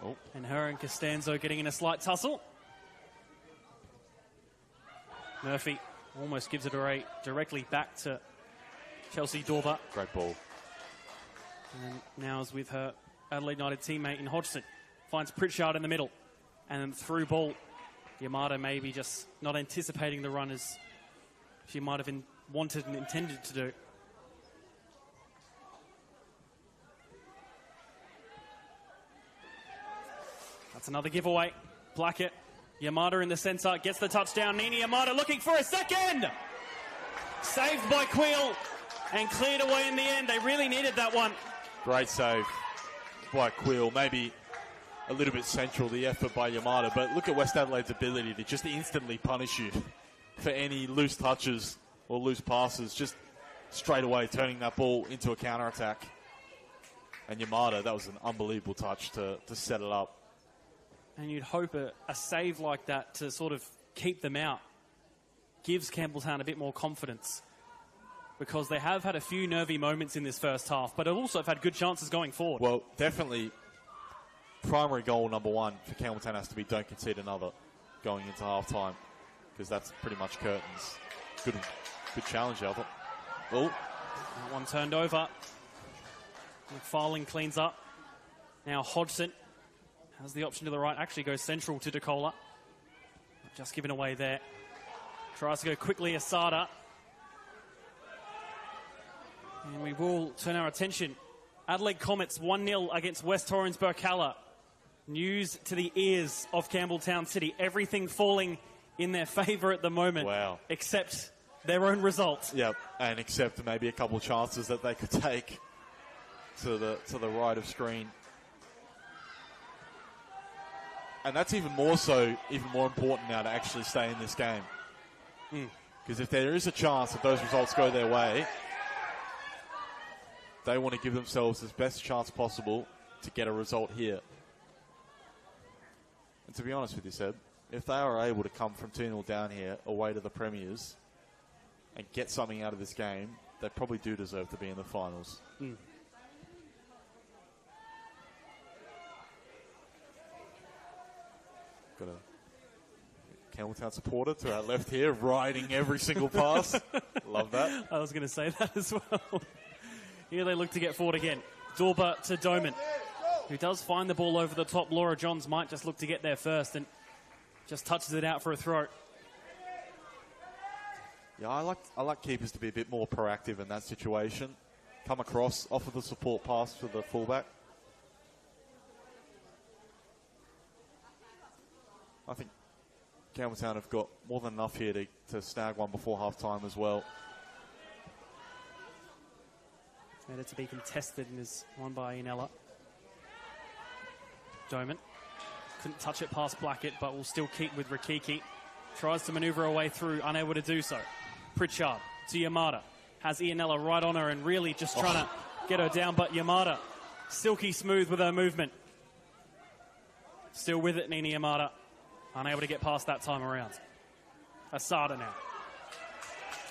Oh. And her and Costanzo getting in a slight tussle. Murphy almost gives it away directly back to Chelsea Dorba. Great ball. And now is with her Adelaide United teammate in Hodgson. Finds Pritchard in the middle. And then through ball. Yamada maybe just not anticipating the run as she might have wanted and intended to do. That's another giveaway. Blackett, Yamada in the centre, gets the touchdown. Nini Yamada looking for a second! Saved by Quill and cleared away in the end. They really needed that one. Great save by Quill. Maybe a little bit central, the effort by Yamada, but look at West Adelaide's ability to just instantly punish you for any loose touches or loose passes, just straight away turning that ball into a counter-attack. And Yamada, that was an unbelievable touch to set it up. And you'd hope a save like that to sort of keep them out gives Campbelltown a bit more confidence, because they have had a few nervy moments in this first half, but also have had good chances going forward. Well, definitely primary goal number one for Campbelltown has to be don't concede another going into half-time, because that's pretty much curtains. Good challenge, Albert. Oh. That one turned over. McFarlane cleans up. Now Hodgson has the option to the right, actually goes central to DeCola. Just given away there. Tries to go quickly, Asada. And we will turn our attention. Adelaide Comets 1-0 against West Torrens Burkalla. News to the ears of Campbelltown City. Everything falling in their favour at the moment. Wow. Except their own results. Yep, and except maybe a couple of chances that they could take to the right of screen. And that's even more important now to actually stay in this game. Because if there is a chance that those results go their way, they want to give themselves the best chance possible to get a result here. And to be honest with you, Seb, if they are able to come from 2-0 down here away to the Premiers and get something out of this game, they probably do deserve to be in the finals. Got a Campbelltown supporter to our left here, riding every single pass. Love that. I was going to say that as well. Here they look to get forward again. Dorba to Doman, who does find the ball over the top. Laura Johns might just look to get there first and just touches it out for a throw. Yeah, I like keepers to be a bit more proactive in that situation. Come across, offer the support pass to the fullback. I think Campbelltown have got more than enough here to snag one before half-time as well. Better to be contested and is won by Inella. Doman couldn't touch it past Blackett, but will still keep with Rakiki. Tries to manoeuvre her way through, unable to do so. Pritchard to Yamada. Has Ianella right on her and really just trying to get her down, but Yamada silky smooth with her movement. Still with it, Nini Yamada. Unable to get past that time around. Asada now.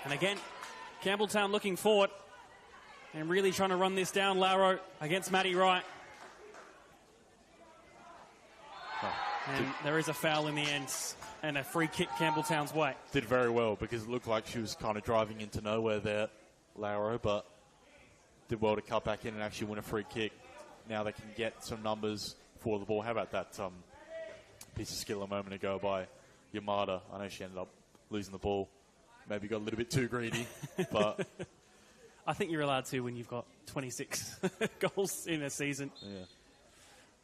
And again, Campbelltown looking forward and really trying to run this down. Lauro against Maddie Wright. And there is a foul in the end and a free kick Campbelltown's way. Did very well because it looked like she was kind of driving into nowhere there, Lauro, but did well to cut back in and actually win a free kick. Now they can get some numbers for the ball. How about that piece of skill a moment ago by Yamada? I know she ended up losing the ball. Maybe got a little bit too greedy, but I think you're allowed to when you've got 26 goals in a season. Yeah.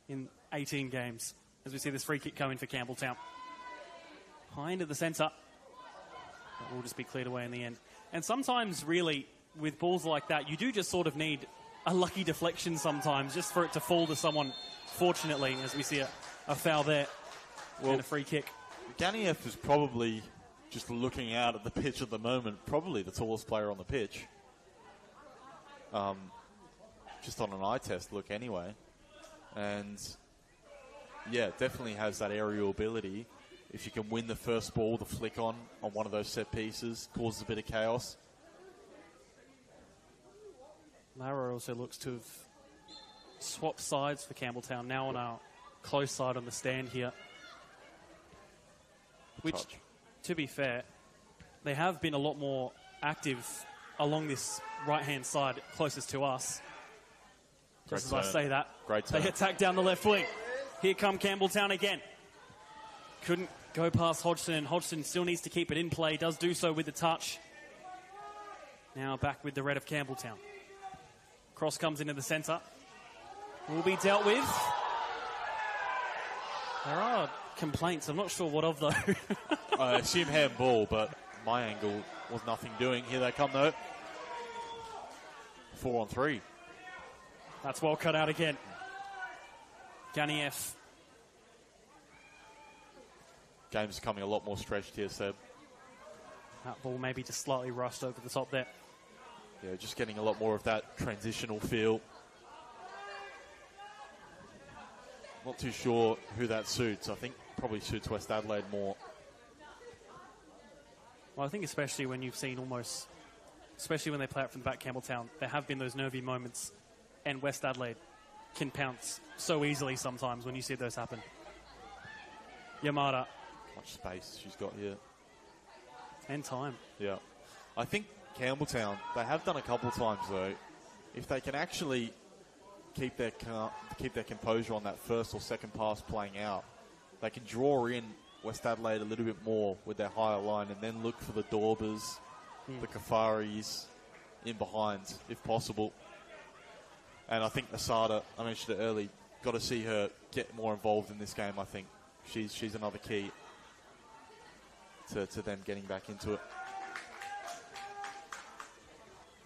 In 18 games. As we see this free kick coming for Campbelltown. High into the centre. That will just be cleared away in the end. And sometimes, really, with balls like that, you do just sort of need a lucky deflection sometimes, just for it to fall to someone, fortunately, as we see a foul there and a free kick. Ganiev is probably, just looking out at the pitch at the moment, probably the tallest player on the pitch. Just on an eye test look anyway. And yeah, definitely has that aerial ability. If you can win the first ball, the flick on one of those set pieces, causes a bit of chaos. Lara also looks to have swapped sides for Campbelltown, now on our close side on the stand here. Which, to be fair, they have been a lot more active along this right-hand side closest to us. Just as I say that, they attack down the left wing. Here come Campbelltown again. Couldn't go past Hodgson, and Hodgson still needs to keep it in play, does do so with the touch. Now back with the red of Campbelltown. Cross comes into the centre. Will be dealt with. There are complaints. I'm not sure what of, though. I assume handball, but my angle was nothing doing. Here they come, though. 4-on-3. That's well cut out again. Ganiev. Game's becoming a lot more stretched here, Seb. That ball maybe just slightly rushed over the top there. Yeah, just getting a lot more of that transitional feel. Not too sure who that suits. I think probably suits West Adelaide more. Well, I think especially when you've seen especially when they play it from the back, Campbelltown, there have been those nervy moments, and West Adelaide can pounce so easily sometimes when you see those happen. Yamada. Much space she's got here. And time. Yeah. I think Campbelltown, they have done a couple of times, though. If they can actually keep their composure on that first or second pass playing out, they can draw in West Adelaide a little bit more with their higher line and then look for the Daubers, the Kafaris in behind, if possible. And I think Asada, I mentioned it early, got to see her get more involved in this game, I think. She's another key to them getting back into it.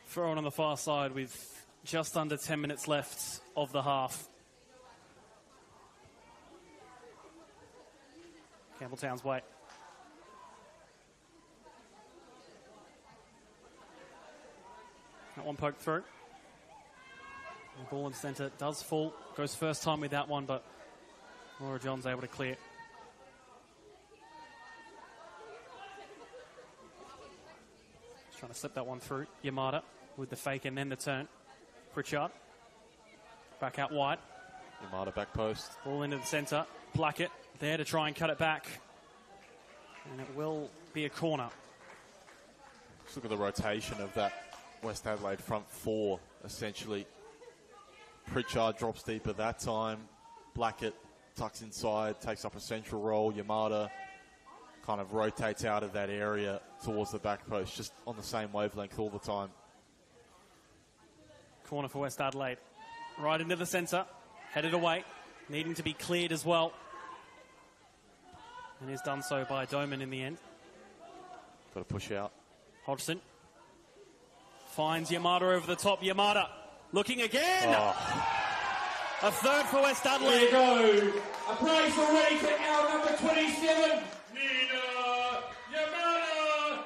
Throw on the far side with just under 10 minutes left of the half. Campbelltown's way. That one poked through. The ball in centre does fall. Goes first time with that one, but Laura John's able to clear. Just trying to slip that one through. Yamada with the fake and then the turn. Pritchard. Back out wide. Yamada back post. Ball into the centre. Blackett there to try and cut it back. And it will be a corner. Let's look at the rotation of that West Adelaide front four, essentially. Pritchard drops deeper that time. Blackett tucks inside, takes up a central role. Yamada kind of rotates out of that area towards the back post, just on the same wavelength all the time. Corner for West Adelaide. Right into the centre. Headed away. Needing to be cleared as well. And is done so by Doman in the end. Got to push out. Hodgson finds Yamada over the top. Yamada looking again. A third for West Adelaide. There you go. A place already to our number 27, Nina Yamada.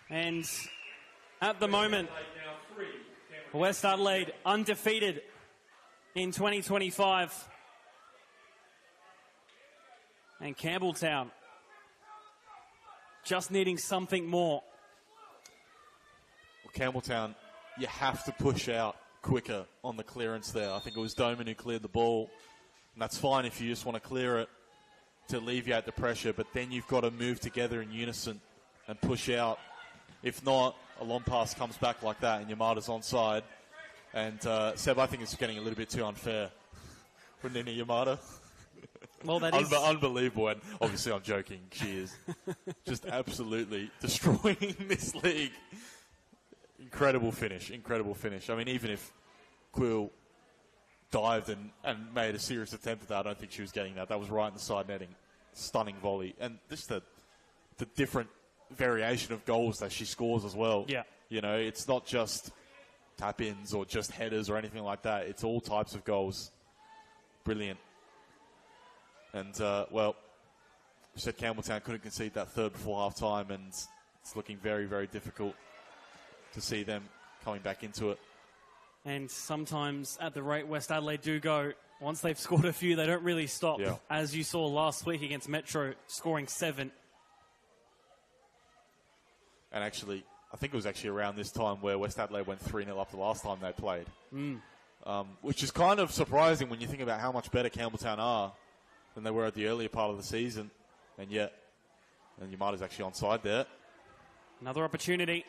And at the moment, West Adelaide undefeated in 2025. And Campbelltown just needing something more. Well, Campbelltown, you have to push out quicker on the clearance there. I think it was Doman who cleared the ball. And that's fine if you just want to clear it to alleviate the pressure, but then you've got to move together in unison and push out. If not, a long pass comes back like that and Yamada's onside. And Seb, I think it's getting a little bit too unfair for Nina Yamada. Well, that is unbelievable, and obviously I'm joking. She is just absolutely destroying this league. Incredible finish. I mean, even if Quill dived and made a serious attempt at that, I don't think she was getting that. That was right in the side netting. Stunning volley. And just the different variation of goals that she scores as well. Yeah. You know, it's not just tap-ins or just headers or anything like that. It's all types of goals. Brilliant. And, well, we said Campbelltown couldn't concede that third before half-time, and it's looking very, very difficult to see them coming back into it. And sometimes at the rate West Adelaide do go, once they've scored a few, they don't really stop. Yeah. As you saw last week against Metro, scoring 7. And actually, I think it was actually around this time where West Adelaide went 3-0 up the last time they played. Which is kind of surprising when you think about how much better Campbelltown are than they were at the earlier part of the season. And yet, and your is actually onside there. Another opportunity.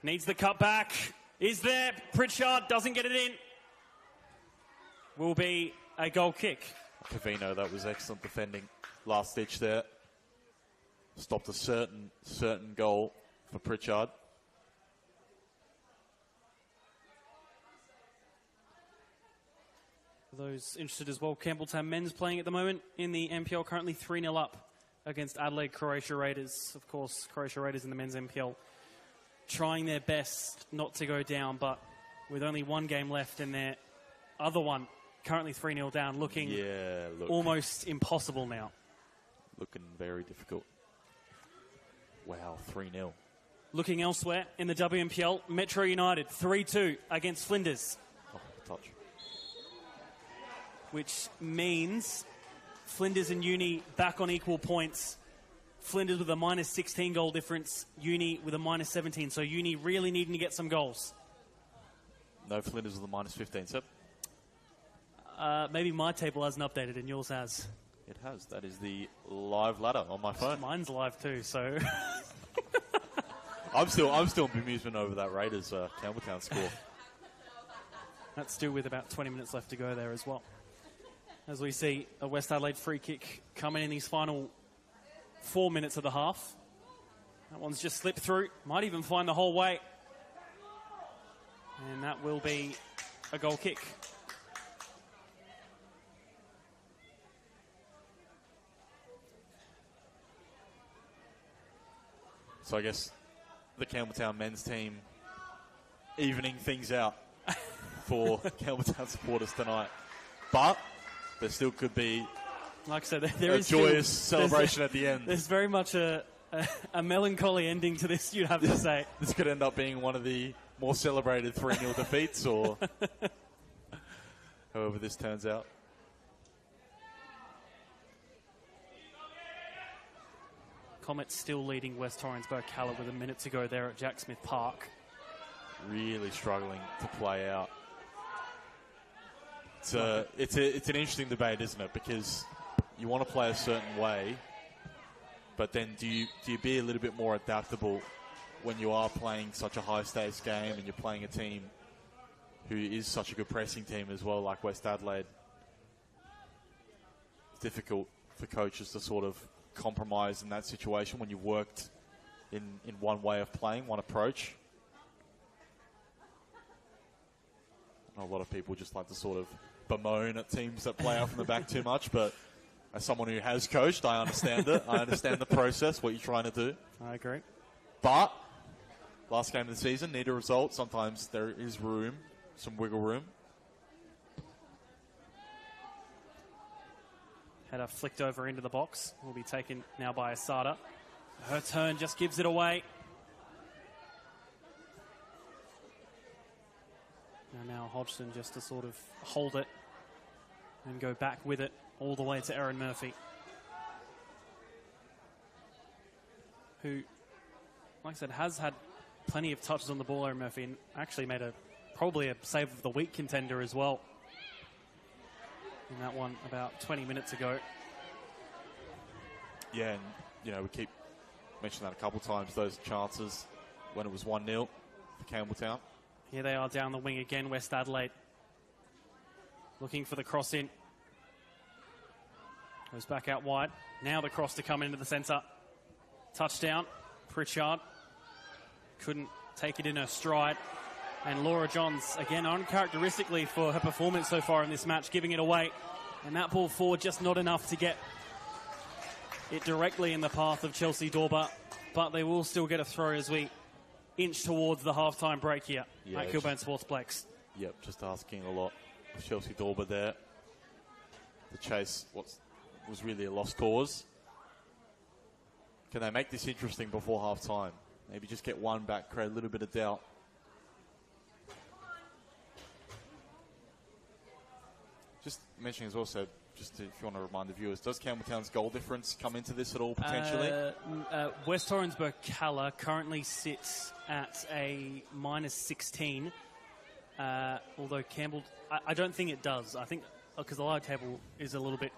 Needs the cut back. Is there. Pritchard doesn't get it in. Will be a goal kick. Cavino, that was excellent defending. Last ditch there. Stopped a certain goal for Pritchard. For those interested as well, Campbelltown men's playing at the moment in the NPL, currently 3-0 up against Adelaide Croatia Raiders. Of course, Croatia Raiders in the men's NPL trying their best not to go down, but with only one game left and their other one currently 3-0 down, looking almost impossible now. Looking very difficult. Wow, 3-0. Looking elsewhere in the WNPL, Metro United 3-2 against Flinders. Oh, touch. Which means Flinders and Uni back on equal points. Flinders with a -16 goal difference, Uni with a -17. So Uni really needing to get some goals. No Flinders with a -15, so. Maybe my table hasn't updated and yours has. It has. That is the live ladder on my phone. Mine's live too, so. I'm still in bemusement over that Raiders Campbelltown score. That's still with about 20 minutes left to go there as well. As we see a West Adelaide free kick coming in these final 4 minutes of the half. That one's just slipped through. Might even find the whole way. And that will be a goal kick. So I guess the Campbelltown men's team evening things out for Campbelltown supporters tonight. But there still could be, like I said, there is joyous celebration at the end. There's very much a melancholy ending to this, you'd have to say. This could end up being one of the more celebrated 3-0 defeats, or however this turns out. Comet still leading West Torrensburg Calla with a minute to go there at Jack Smith Park. Really struggling to play out. It's an interesting debate, isn't it? Because you want to play a certain way, but then do you be a little bit more adaptable when you are playing such a high-stakes game and you're playing a team who is such a good pressing team as well, like West Adelaide? It's difficult for coaches to sort of compromise in that situation when you've worked in one way of playing, one approach. A lot of people just like to sort of bemoan at teams that play out from the back too much, but as someone who has coached, I understand it. I understand the process, what you're trying to do. I agree. But last game of the season, need a result. Sometimes there is room, some wiggle room. Header flicked over into the box. Will be taken now by Asada. Her turn just gives it away. And now Hodgson just to sort of hold it and go back with it all the way to Erin Murphy, who, like I said, has had plenty of touches on the ball, Erin Murphy, and actually made probably a save of the week contender as well in that one about 20 minutes ago. Yeah, and we keep mentioning that a couple times, those chances when it was 1-0 for Campbelltown. Here they are down the wing again, West Adelaide. Looking for the cross in. Goes back out wide. Now the cross to come into the centre. Touchdown. Pritchard couldn't take it in her stride. And Laura Johns, again, uncharacteristically for her performance so far in this match, giving it away. And that ball forward just not enough to get it directly in the path of Chelsea Dorber. But they will still get a throw as we inch towards the halftime break here at Kilburn Sportsplex. Yep, just asking a lot of Chelsea Dorber there. The chase was really a lost cause. Can they make this interesting before halftime? Maybe just get one back, create a little bit of doubt. mentioning as well, so just if you want to remind the viewers, does Campbelltown's goal difference come into this at all potentially? West Torrens Burkalla currently sits at a -16, although Campbell, I don't think it does. I think because the live table is a little bit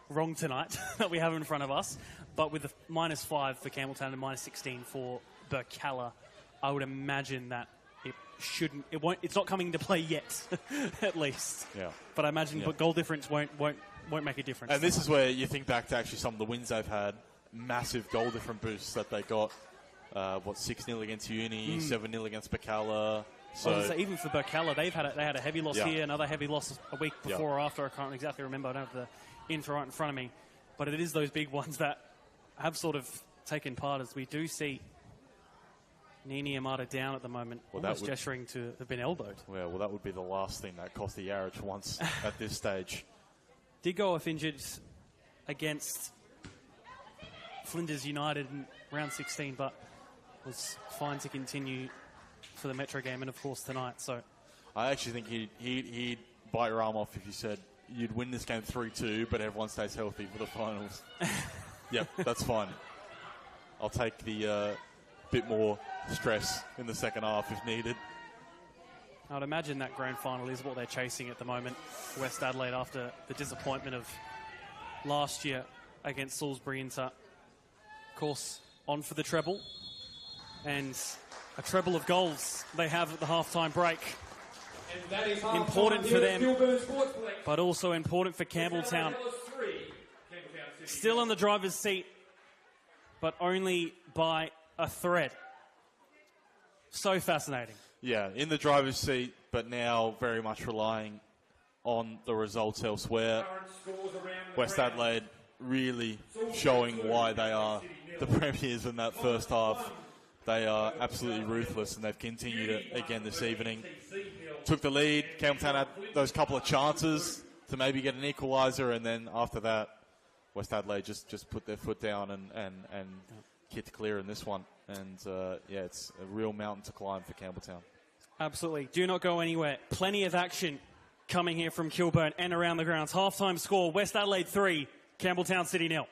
wrong tonight that we have in front of us, but with the -5 for Campbelltown and -16 for Burkalla, I would imagine that it's not coming into play yet, at least. Yeah. But I imagine but goal difference won't make a difference. And this is where you think back to actually some of the wins they've had, massive goal difference boosts that they got. 6-0 against Uni, 7-0 against Burkalla. So even for Burkalla, they had a heavy loss here, another heavy loss a week before or after. I can't exactly remember. I don't have the info right in front of me. But it is those big ones that have sort of taken part, as we do see Nini Amada down at the moment, almost gesturing to have been elbowed. Yeah, well, that would be the last thing that cost the Yarrage once at this stage. Did go off injured against Flinders United in round 16, but was fine to continue for the Metro game and, of course, tonight. So I actually think he'd bite your arm off if you said you'd win this game 3-2, but everyone stays healthy for the finals. Yep, that's fine. I'll take the bit more stress in the second half if needed. I'd imagine that grand final is what they're chasing at the moment. West Adelaide, after the disappointment of last year against Salisbury Inter. Of course, on for the treble. And a treble of goals they have at the halftime break. Important for them, but also important for Campbelltown. Still in the driver's seat, but only by a thread. So fascinating. Yeah, in the driver's seat, but now very much relying on the results elsewhere. West Adelaide really showing why they are the premiers in that first half. They are absolutely ruthless, and they've continued it again this evening. Took the lead. Campbelltown had those couple of chances to maybe get an equaliser, and then after that, West Adelaide just put their foot down and kicked clear in this one. And, it's a real mountain to climb for Campbelltown. Absolutely. Do not go anywhere. Plenty of action coming here from Kilburn and around the grounds. Halftime score, West Adelaide 3, Campbelltown City 0.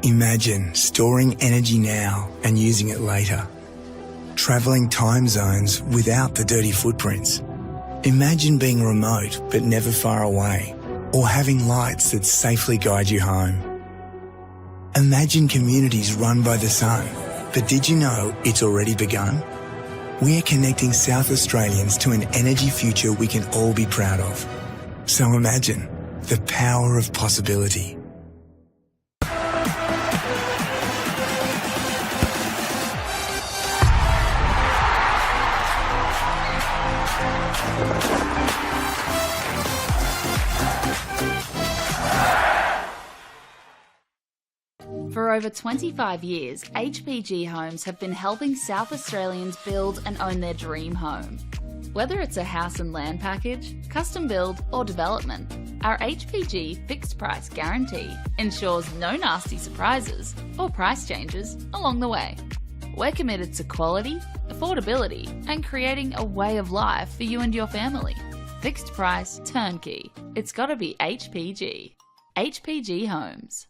Imagine storing energy now and using it later. Travelling time zones without the dirty footprints. Imagine being remote but never far away, or having lights that safely guide you home. Imagine communities run by the sun, but did you know it's already begun? We're connecting South Australians to an energy future we can all be proud of. So imagine the power of possibility. For over 25 years, HPG Homes have been helping South Australians build and own their dream home. Whether it's a house and land package, custom build or development, our HPG fixed price guarantee ensures no nasty surprises or price changes along the way. We're committed to quality, affordability and creating a way of life for you and your family. Fixed price, turnkey. It's gotta be HPG. HPG Homes.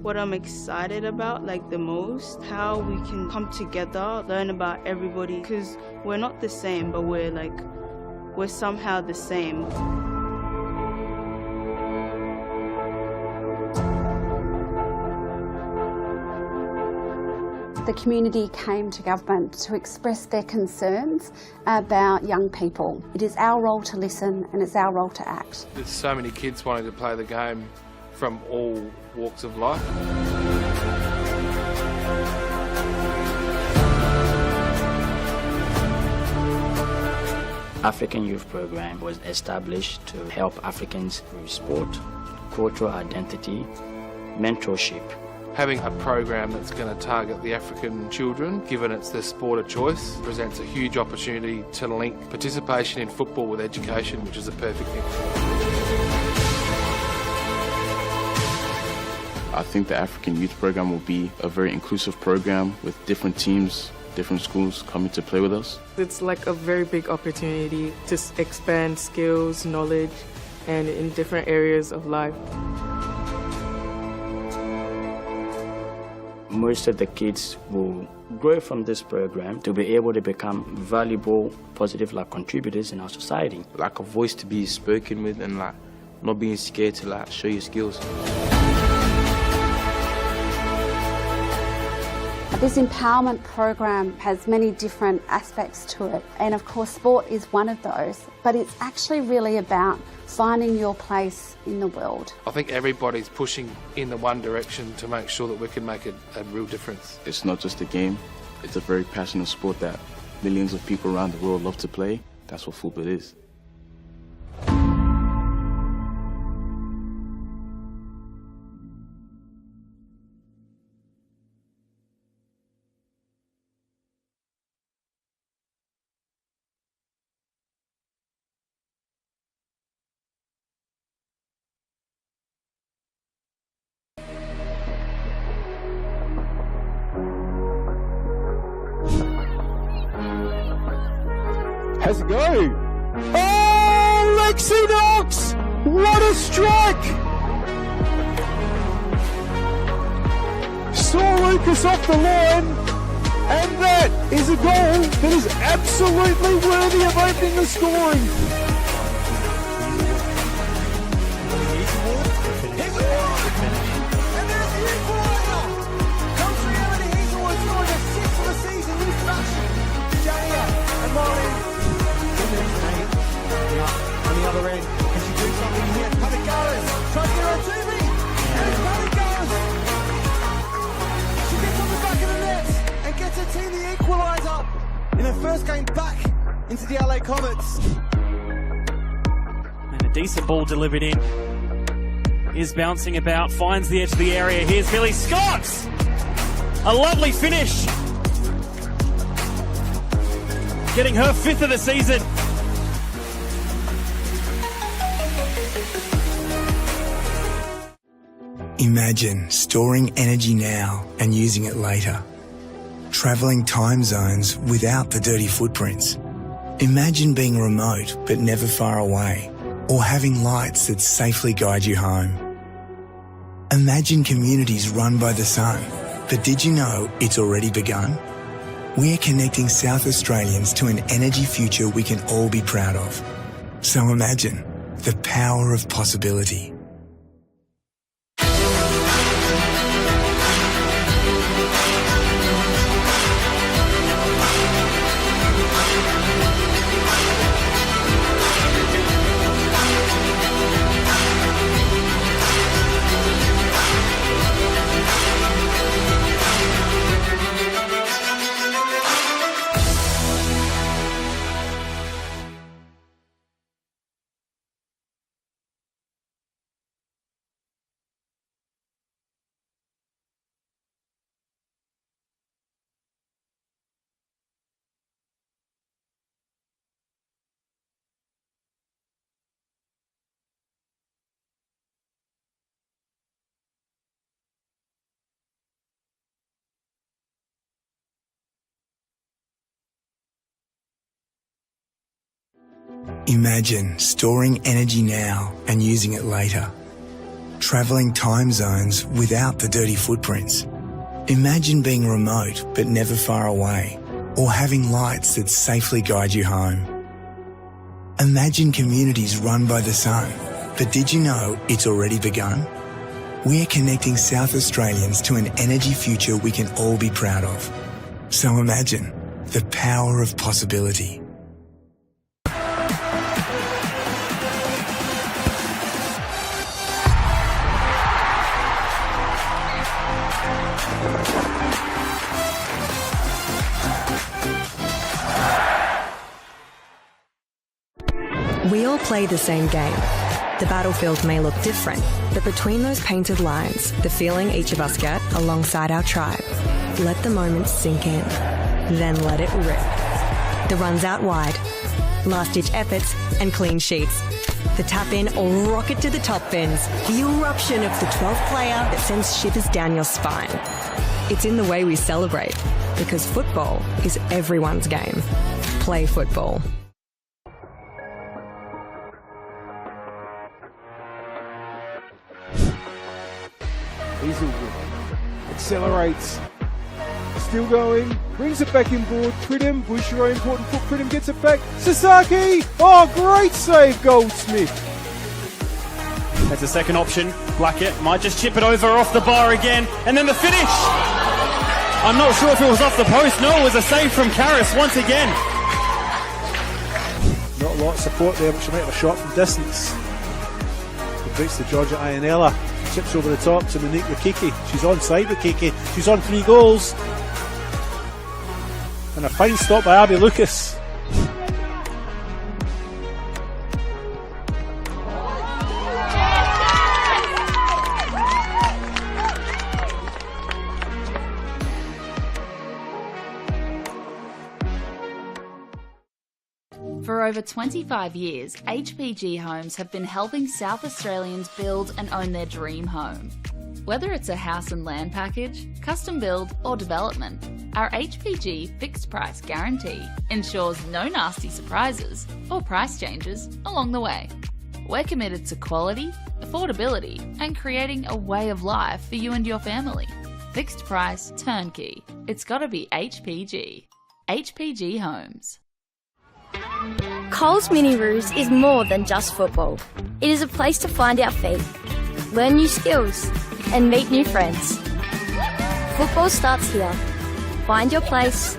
What I'm excited about, the most, how we can come together, learn about everybody, because we're not the same, but we're somehow the same. The community came to government to express their concerns about young people. It is our role to listen and it's our role to act. There's so many kids wanting to play the game from all walks of life. African Youth Program was established to help Africans through sport, cultural identity, mentorship, Having a program that's going to target the African children, given it's their sport of choice, presents a huge opportunity to link participation in football with education, which is a perfect thing. I think the African Youth Program will be a very inclusive program with different teams, different schools coming to play with us. It's like a very big opportunity to expand skills, knowledge, and in different areas of life. Most of the kids will grow from this program to be able to become valuable, positive contributors in our society. Like a voice to be spoken with and not being scared to show your skills. This empowerment program has many different aspects to it, and of course sport is one of those, but it's actually really about finding your place in the world. I think everybody's pushing in the one direction to make sure that we can make a real difference. It's not just a game, it's a very passionate sport that millions of people around the world love to play. That's what football is. Has a go. Oh, Lexi Knox! What a strike! Saw Lucas off the line, and that is a goal that is absolutely worthy of opening the scoring. On the other end, can she do something here? Patagoras tries to get her to me, and Patagoras. She gets on the back of the net and gets her team the equaliser in her first game back into the LA Comets. And a decent ball delivered in. Is bouncing about, finds the edge of the area. Here's Billy Scott. A lovely finish. Getting her 5th of the season. Imagine storing energy now and using it later. Travelling time zones without the dirty footprints. Imagine being remote but never far away, or having lights that safely guide you home. Imagine communities run by the sun, but did you know it's already begun? We're connecting South Australians to an energy future we can all be proud of. So imagine the power of possibility. Imagine storing energy now and using it later. Travelling time zones without the dirty footprints. Imagine being remote but never far away, or having lights that safely guide you home. Imagine communities run by the sun, but did you know it's already begun? We're connecting South Australians to an energy future we can all be proud of. So imagine the power of possibility. We all play the same game. The battlefield may look different, but between those painted lines, the feeling each of us get alongside our tribe. Let the moment sink in, then let it rip. The runs out wide, last-ditch efforts and clean sheets. The tap-in or rocket to the top bins. The eruption of the 12th player that sends shivers down your spine. It's in the way we celebrate, because football is everyone's game. Play football. Hazelwood accelerates, still going, brings it back inboard. Pridham, Bouchereau, important foot. Pridham gets it back. Sasaki! Oh, great save, Goldsmith. That's a second option. Blackett might just chip it over off the bar again, and then the finish. I'm not sure if it was off the post. No, it was a save from Karras once again. Not a lot of support there, but she might have a shot from distance. It beats the Georgia Ianella. Chips over the top to Monique Rukiki. She's onside Rukiki. She's on 3 goals. And a fine stop by Abby Lucas. For over 25 years, HPG Homes have been helping South Australians build and own their dream home. Whether it's a house and land package, custom build or development, our HPG fixed price guarantee ensures no nasty surprises or price changes along the way. We're committed to quality, affordability and creating a way of life for you and your family. Fixed price turnkey. It's gotta be HPG. HPG Homes. Coles Mini Roos is more than just football. It is a place to find our feet, learn new skills, and meet new friends. Football starts here. Find your place.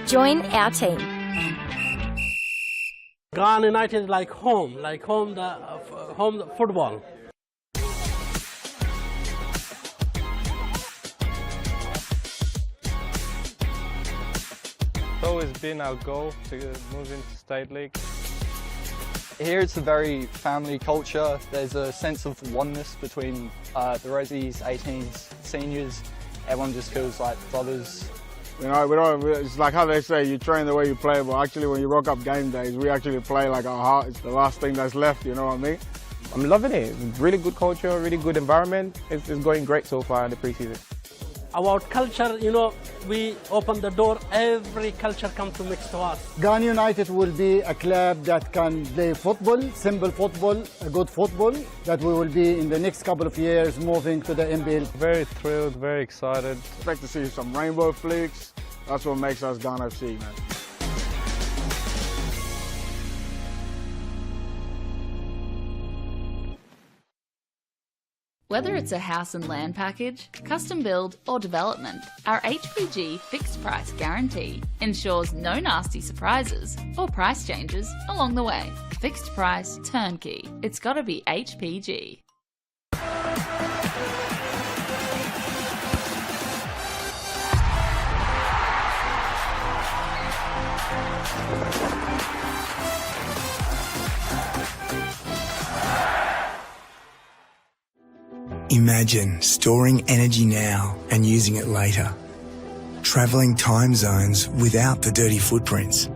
Join our team. Ghana United is like home the football. It's always been our goal to move into State League. Here it's a very family culture. There's a sense of oneness between the Resies, 18s, seniors. Everyone just feels like brothers. You know, it's like how they say, you train the way you play, but actually when you rock up game days, we actually play like our heart is the last thing that's left, you know what I mean? I'm loving it. Really good culture, really good environment. It's going great so far in the preseason. About culture, you know, we open the door, every culture comes to mix to us. Ghana United will be a club that can play football, simple football, a good football, that we will be in the next couple of years moving to the NPL. Very thrilled, very excited. Expect to see some rainbow flicks. That's what makes us Ghana FC, man. Whether it's a house and land package, custom build or development, our HPG fixed price guarantee ensures no nasty surprises or price changes along the way. Fixed price turnkey. It's gotta be HPG. Imagine storing energy now and using it later. Travelling time zones without the dirty footprints.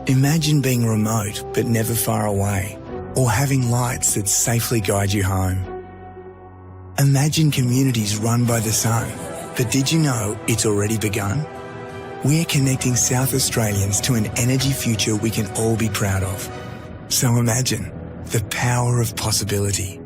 Imagine being remote but never far away, or having lights that safely guide you home. Imagine communities run by the sun, but did you know it's already begun? We're connecting South Australians to an energy future we can all be proud of. So imagine the power of possibility.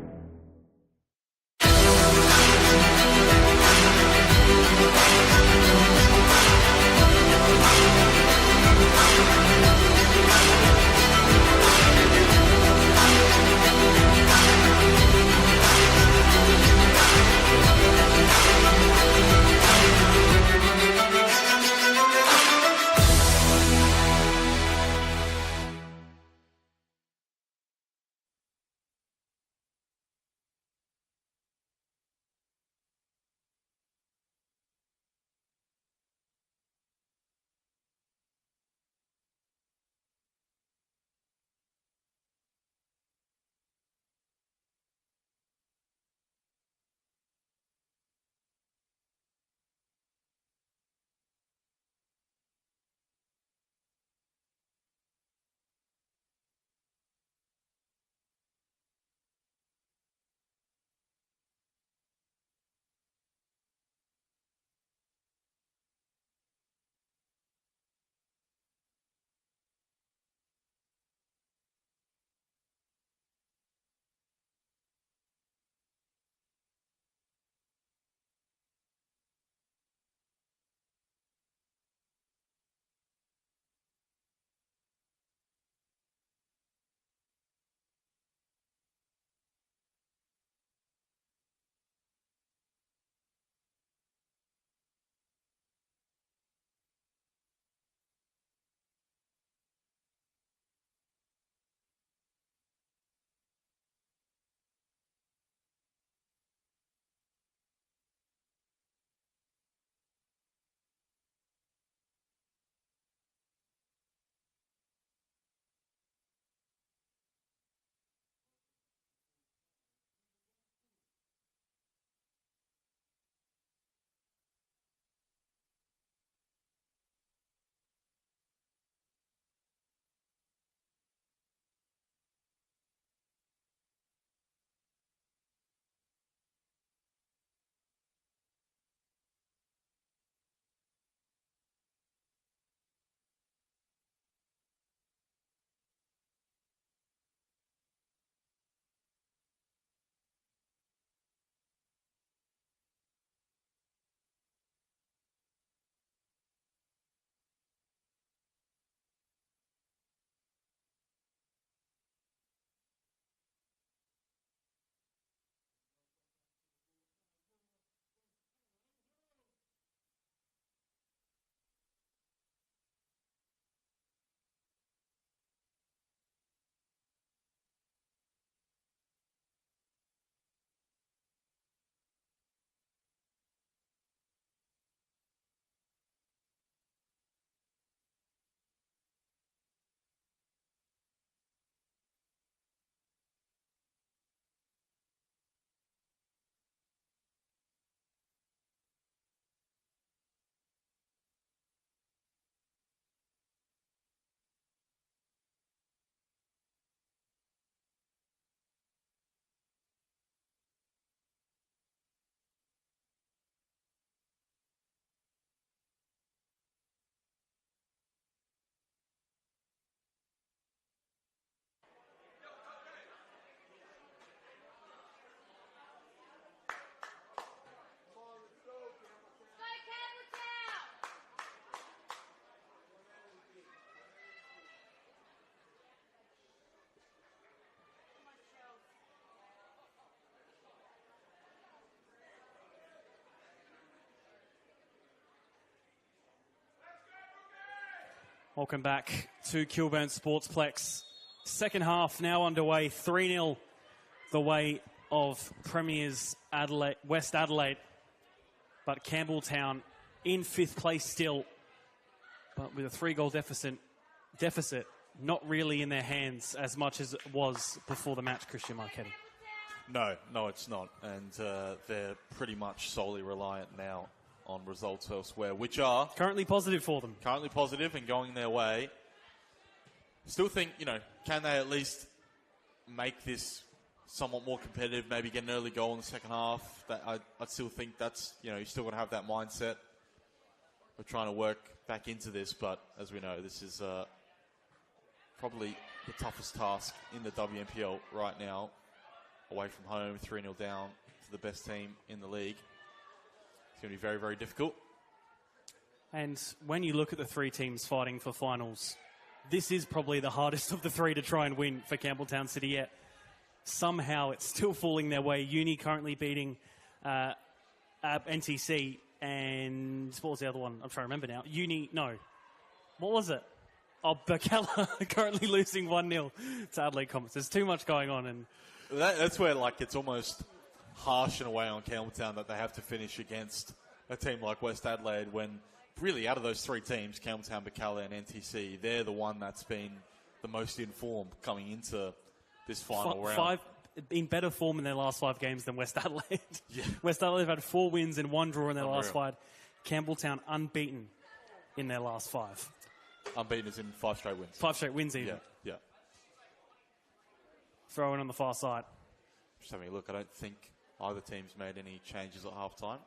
Welcome back to Kilburn Sportsplex. Second half now underway, 3-0 the way of Premiers Adelaide, West Adelaide. But Campbelltown in 5th place still, but with a 3-goal deficit, not really in their hands as much as it was before the match, Christian Marchetti. No, it's not. And they're pretty much solely reliant now on results elsewhere, which are currently positive for them. Currently positive and going their way. Still think, can they at least make this somewhat more competitive, maybe get an early goal in the second half? I still think that's, you still got to have that mindset. We're trying to work back into this, but as we know, this is probably the toughest task in the WNPL right now. Away from home, 3-0 down to the best team in the league. It's going to be very, very difficult. And when you look at the 3 teams fighting for finals, this is probably the hardest of the 3 to try and win for Campbelltown City yet. Somehow it's still falling their way. Uni currently beating NTC, and what was the other one? I'm trying to remember now. What was it? Bacala currently losing 1-0 to Adelaide Comets. There's too much going on. And that's where it's almost harsh in a way on Campbelltown that they have to finish against a team like West Adelaide when really out of those 3 teams, Campbelltown, Bacala and NTC, they're the one that's been the most informed coming into this final round. In better form in their last 5 games than West Adelaide. Yeah. West Adelaide have had 4 wins and 1 draw in their last 5. Campbelltown unbeaten in their last 5. Unbeaten is in 5 straight wins. 5 straight wins even. Yeah. Throwing on the far side. Just having a look, I don't think either team's made any changes at half-time.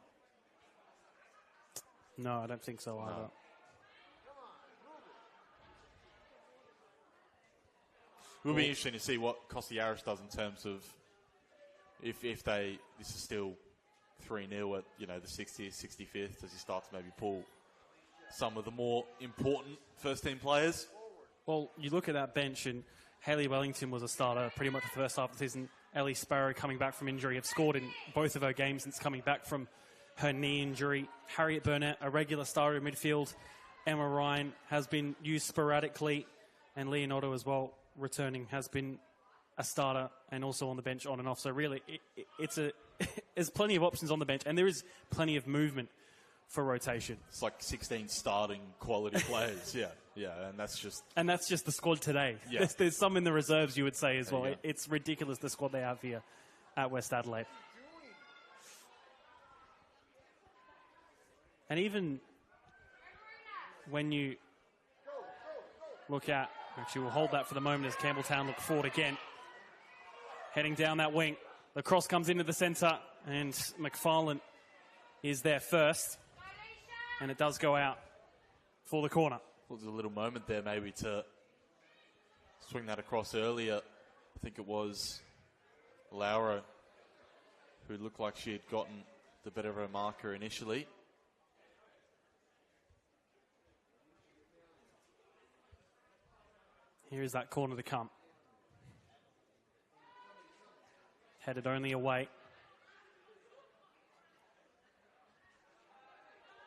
No, I don't think so either. No. It will be interesting to see what Costa Yaris does in terms of if this is still 3-0 at, the 60th, 65th, as he starts to maybe pull some of the more important first-team players. Well, you look at that bench, and Hayley Wellington was a starter pretty much the first half of the season. Ellie Sparrow coming back from injury, have scored in both of her games since coming back from her knee injury. Harriet Burnett, a regular starter in midfield. Emma Ryan has been used sporadically, and Leonardo as well, returning, has been a starter and also on the bench on and off. So really, there's plenty of options on the bench, and there is plenty of movement for rotation. It's like 16 starting quality players. Yeah, and that's just the squad today. Yeah. There's some in the reserves, you would say, as well. It's ridiculous, the squad they have here at West Adelaide. And even when you look at, actually we'll hold that for the moment as Campbelltown look forward again. Heading down that wing. The cross comes into the centre, and McFarlane is there first. And it does go out for the corner. Well, there's a little moment there maybe to swing that across earlier. I think it was Laura who looked like she had gotten the better of her marker initially. Here is that corner to come. Headed only away.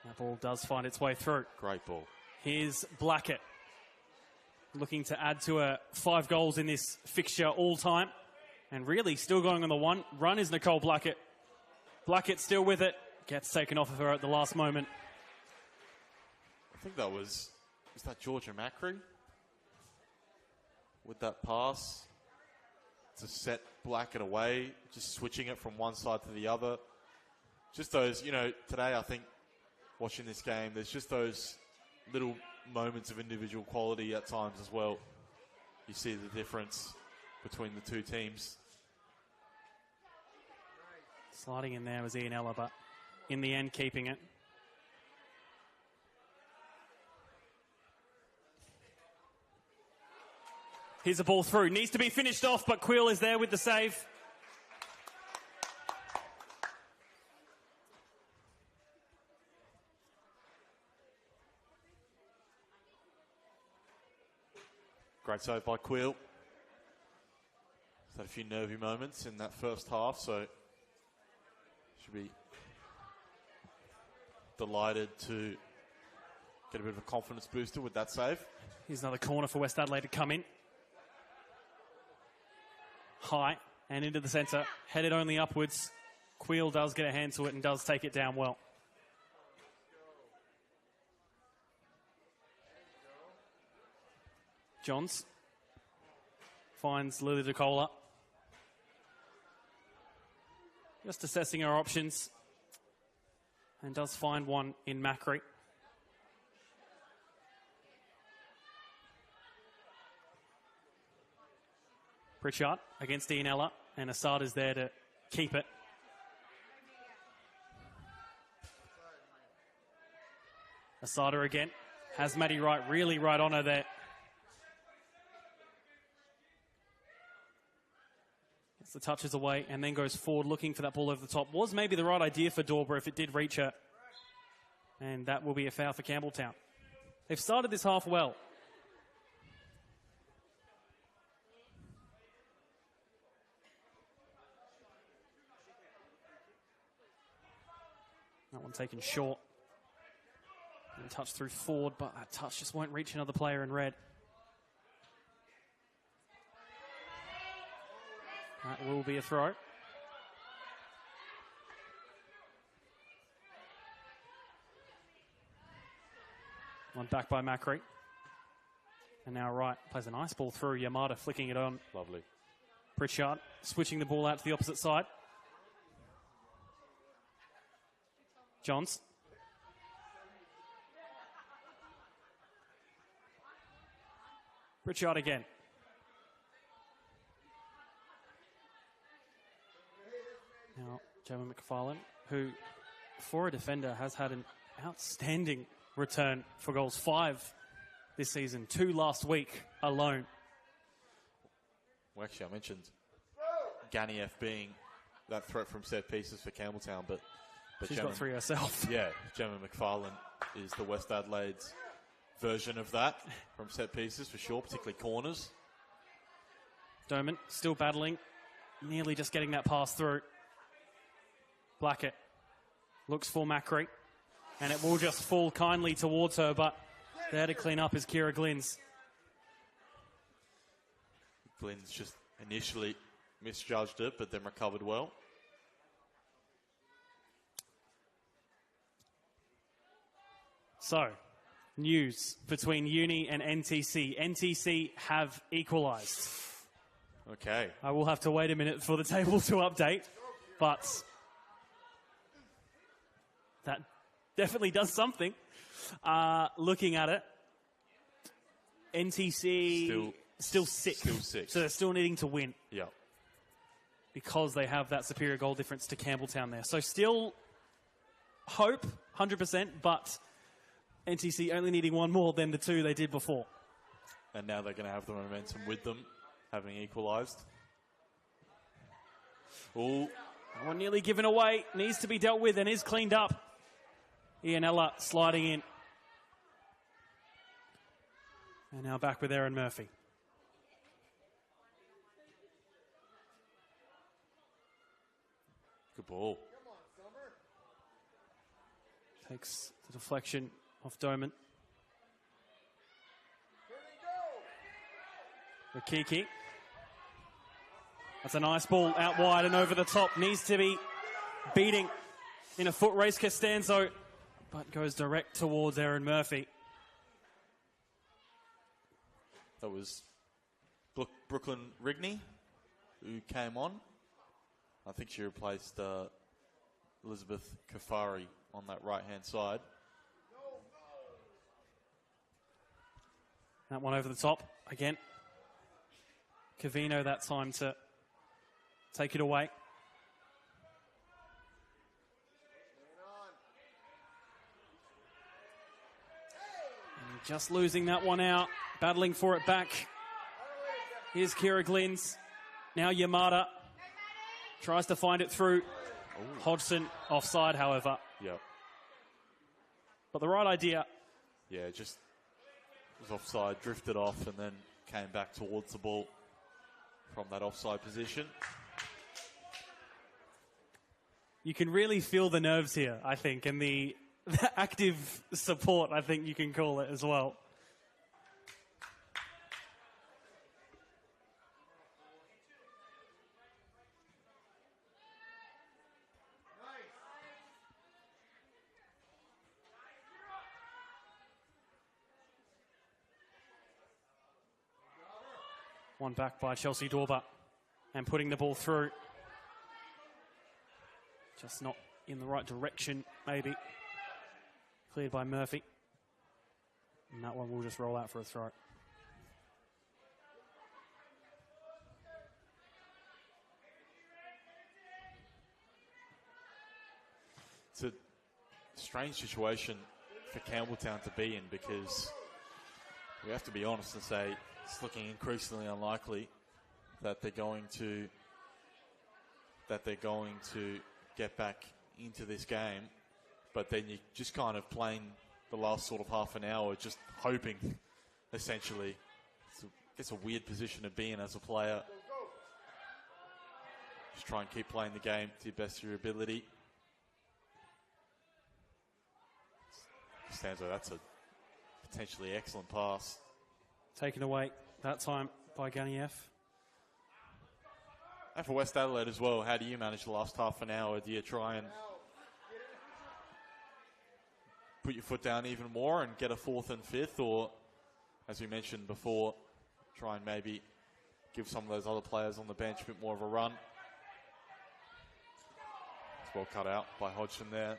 That ball does find its way through. Great ball. Here's Blackett, looking to add to her 5 goals in this fixture all time. And really still going on the run is Nicole Blackett. Blackett still with it. Gets taken off of her at the last moment. I think that was that Georgia Macri? With that pass to set Blackett away, just switching it from one side to the other. Just those, today I think watching this game, there's just those little moments of individual quality at times as well. You see the difference between the 2 teams. Sliding in there was Ian Ella, but in the end keeping it. Here's a ball through. Needs to be finished off, but Quill is there with the save. Great save by Quill. He's had a few nervy moments in that first half, so should be delighted to get a bit of a confidence booster with that save. Here's another corner for West Adelaide to come in. High and into the centre, headed only upwards. Queel does get a hand to it and does take it down well. Johns finds Lily DeCola. Just assessing her options. And does find one in Macri. Pritchard against Ianella, and Assad is there to keep it. Asada again. Has Maddie Wright really right on her there. Gets the touches away and then goes forward looking for that ball over the top. Was maybe the right idea for Dorber if it did reach her. And that will be a foul for Campbelltown. They've started this half well. That one taken short. And touch through Ford, but that touch just won't reach another player in red. That will be a throw. One back by Macri. And now Wright plays a nice ball through. Yamada flicking it on. Lovely. Pritchard switching the ball out to the opposite side. Johns. Pritchard again. Now, Gemma McFarlane, who, for a defender, has had an outstanding return for goals. 5 this season, 2 last week alone. Well, actually, I mentioned Ganiev being that threat from set pieces for Campbelltown, but she's got 3 herself. Yeah, Gemma McFarlane is the West Adelaide's version of that from set pieces for sure, particularly corners. Doman still battling, nearly just getting that pass through. Blackett looks for Macri, and it will just fall kindly towards her, but there to clean up is Kira Glynns. Glynns just initially misjudged it, but then recovered well. So, news between Uni and NTC. NTC have equalised. Okay. I will have to wait a minute for the table to update, but that definitely does something. Looking at it, NTC still 6. Still 6. So they're still needing to win. Yeah. Because they have that superior goal difference to Campbelltown there. So still hope, 100%, but NTC only needing 1 more than the 2 they did before. And now they're going to have the momentum with them, having equalised. Oh, one nearly given away, needs to be dealt with and is cleaned up. Ianella sliding in. And now back with Aaron Murphy. Good ball. Takes the deflection off Doman. Rikiki. That's a nice ball out wide and over the top. Needs to be beating in a foot race Costanzo, but goes direct towards Aaron Murphy. That was Brooklyn Rigney who came on. I think she replaced Elizabeth Kafari on that right-hand side. That one over the top again. Cavino that time to take it away. And just losing that one out, battling for it back. Here's Kira Glynns. Now Yamada tries to find it through. Ooh. Hodgson offside, however. Yep. But the right idea. Yeah, just was offside, drifted off, and then came back towards the ball from that offside position. You can really feel the nerves here, I think, and the active support, I think you can call it as well. One back by Chelsea Dorber and putting the ball through. Just not in the right direction, maybe. Cleared by Murphy. And that one will just roll out for a throw. It's a strange situation for Campbelltown to be in, because we have to be honest and say it's looking increasingly unlikely that they're going to get back into this game. But then you just kind of playing the last sort of half an hour, just hoping, essentially. It's a weird position to be in as a player. Just try and keep playing the game to the best of your ability. Stanzo, that's a potentially excellent pass. Taken away that time by Ganiev. And for West Adelaide as well, how do you manage the last half an hour? Do you try and put your foot down even more and get a fourth and fifth, or, as we mentioned before, try and maybe give some of those other players on the bench a bit more of a run? It's well cut out by Hodgson there.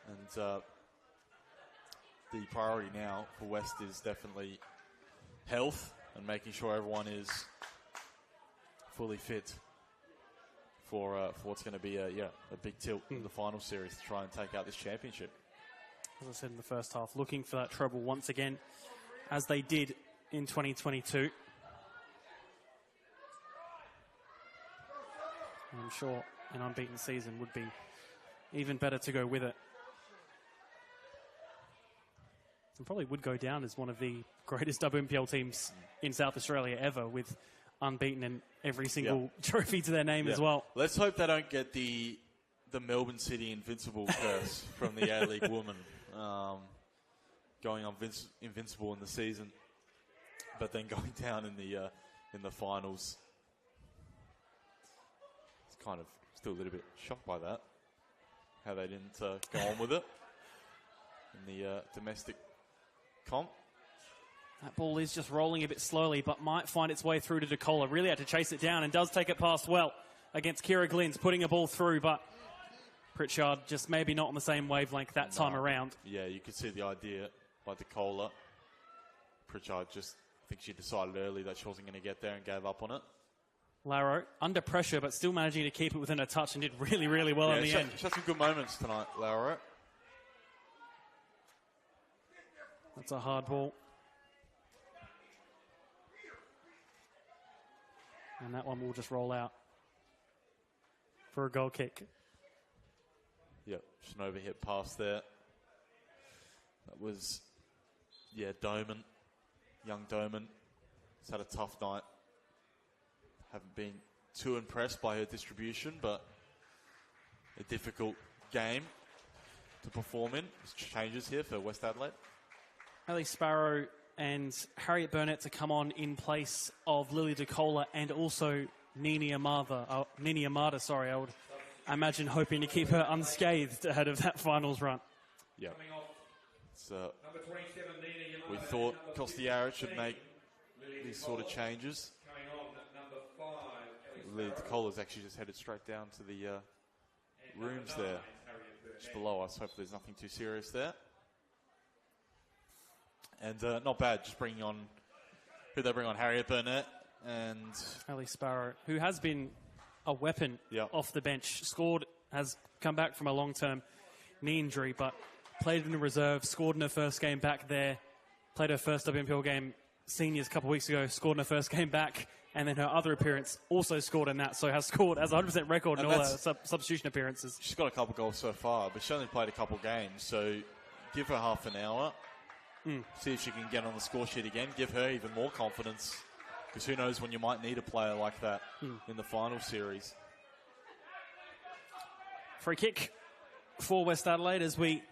And the priority now for West is definitely health and making sure everyone is fully fit for what's going to be a big tilt in the final series to try and take out this championship. As I said in the first half, looking for that treble once again, as they did in 2022. And I'm sure an unbeaten season would be even better to go with it. And probably would go down as one of the greatest WNPL teams in South Australia ever, with unbeaten in every single trophy to their name as well. Let's hope they don't get the Melbourne City Invincible curse from the A-League woman, going invincible in the season, but then going down in the finals. It's kind of still a little bit shocked by that, how they didn't go on with it in the domestic comp. That ball is just rolling a bit slowly, but might find its way through to DeCola. Really had to chase it down and does take it past well against Kira Glynns, putting a ball through, but Pritchard just maybe not on the same wavelength that time around. Yeah, you could see the idea by DeCola. Pritchard just, I think she decided early that she wasn't going to get there and gave up on it. Laro under pressure, but still managing to keep it within a touch and did really, really well in the end. She had some good moments tonight, Laro. That's a hard ball. And that one will just roll out for a goal kick. Yep, just an overhit pass there. That was, Doman, young Doman. He's had a tough night. Haven't been too impressed by her distribution, but a difficult game to perform in. There's changes here for West Adelaide. Ellie Sparrow and Harriet Burnett to come on in place of Lily DeCola and also Nini Amada. I would imagine hoping to keep her unscathed ahead of that finals run. Yeah. We thought Costiara should make these sort of changes. Lily DeCola's actually just headed straight down to the rooms there, just below us. Hopefully there's nothing too serious there. And not bad, just bringing on, who they bring on, Harriet Burnett and Ellie Sparrow, who has been a weapon off the bench. Scored, has come back from a long-term knee injury, but played in the reserve, scored in her first game back there, played her first WNPL game seniors a couple of weeks ago, scored in her first game back, and then her other appearance also scored in that, so has scored as a 100% record in all her substitution appearances. She's got a couple goals so far, but she only played a couple games, so give her half an hour. See if she can get on the score sheet again. Give her even more confidence, because who knows when you might need a player like that in the final series. Free kick for West Adelaide as we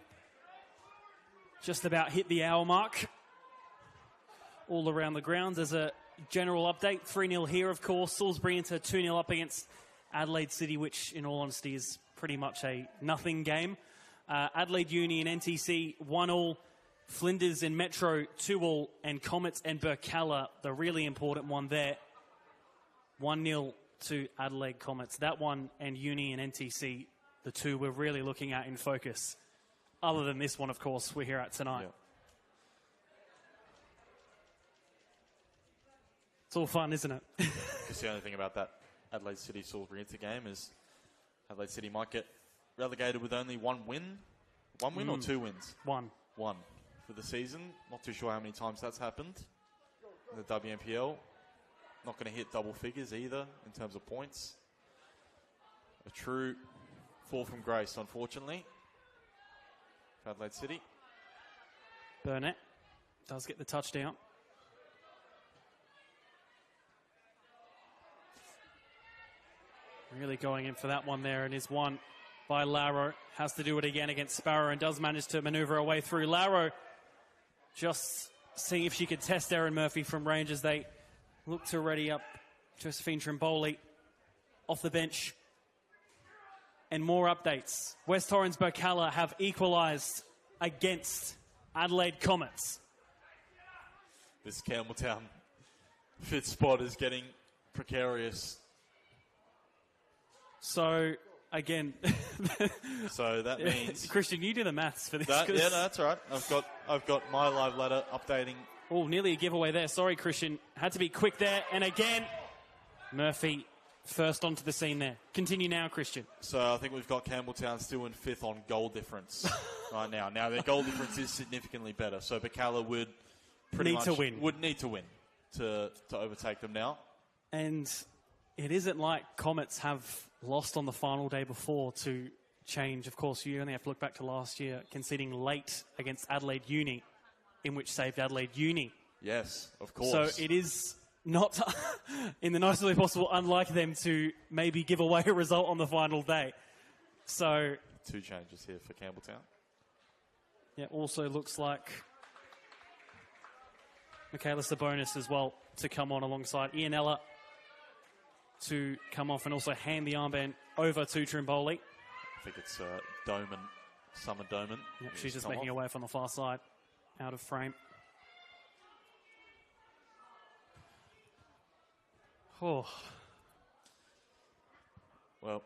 just about hit the hour mark. All around the grounds as a general update. 3-0 here, of course. Salisbury into 2-0 up against Adelaide City, which, in all honesty, is pretty much a nothing game. Adelaide Uni and NTC 1-1. Flinders and Metro 2-2. And Comets and Burkalla, the really important one there. 1-0 to Adelaide Comets. That one and Uni and NTC, the two we're really looking at in focus. Other than this one, of course, we're here at tonight. Yeah. It's all fun, isn't it? Just the only thing about that Adelaide City Salisbury Inter game is Adelaide City might get relegated with only one win. One win or 2 wins? One for the season. Not too sure how many times that's happened in the WNPL. Not going to hit double figures either in terms of points. A true fall from grace, unfortunately, for Adelaide City. Burnett does get the touchdown. Really going in for that one there, and is won by Larrow. Has to do it again against Sparrow and does manage to manoeuvre her way through. Larrow just seeing if she could test Erin Murphy from range as they look to ready up Josephine Trimboli off the bench. And more updates. West Torrens Burkalla have equalised against Adelaide Comets. This Campbelltown fifth spot is getting precarious. So, again... so that means... Christian, you do the maths for this. Yeah, no, that's all right. I've got my live ladder updating. Oh, nearly a giveaway there. Sorry, Christian. Had to be quick there. And again, Murphy first onto the scene there. Continue now, Christian. So I think we've got Campbelltown still in fifth on goal difference right now. Now, their goal difference is significantly better. So Burkalla would need to win to overtake them now. And it isn't like Comets have lost on the final day before to change. Of course, you only have to look back to last year, conceding late against Adelaide Uni, in which saved Adelaide Uni. Yes, of course. So it is not, in the nicest way possible, unlike them to maybe give away a result on the final day. So 2 changes here for Campbelltown. Yeah, also looks like Michaela Sabonis as well to come on alongside Ianella to come off and also hand the armband over to Trimboli. I think it's Doman, Summer Doman. Yep, she's just making her way from the far side, out of frame. Oh. Well,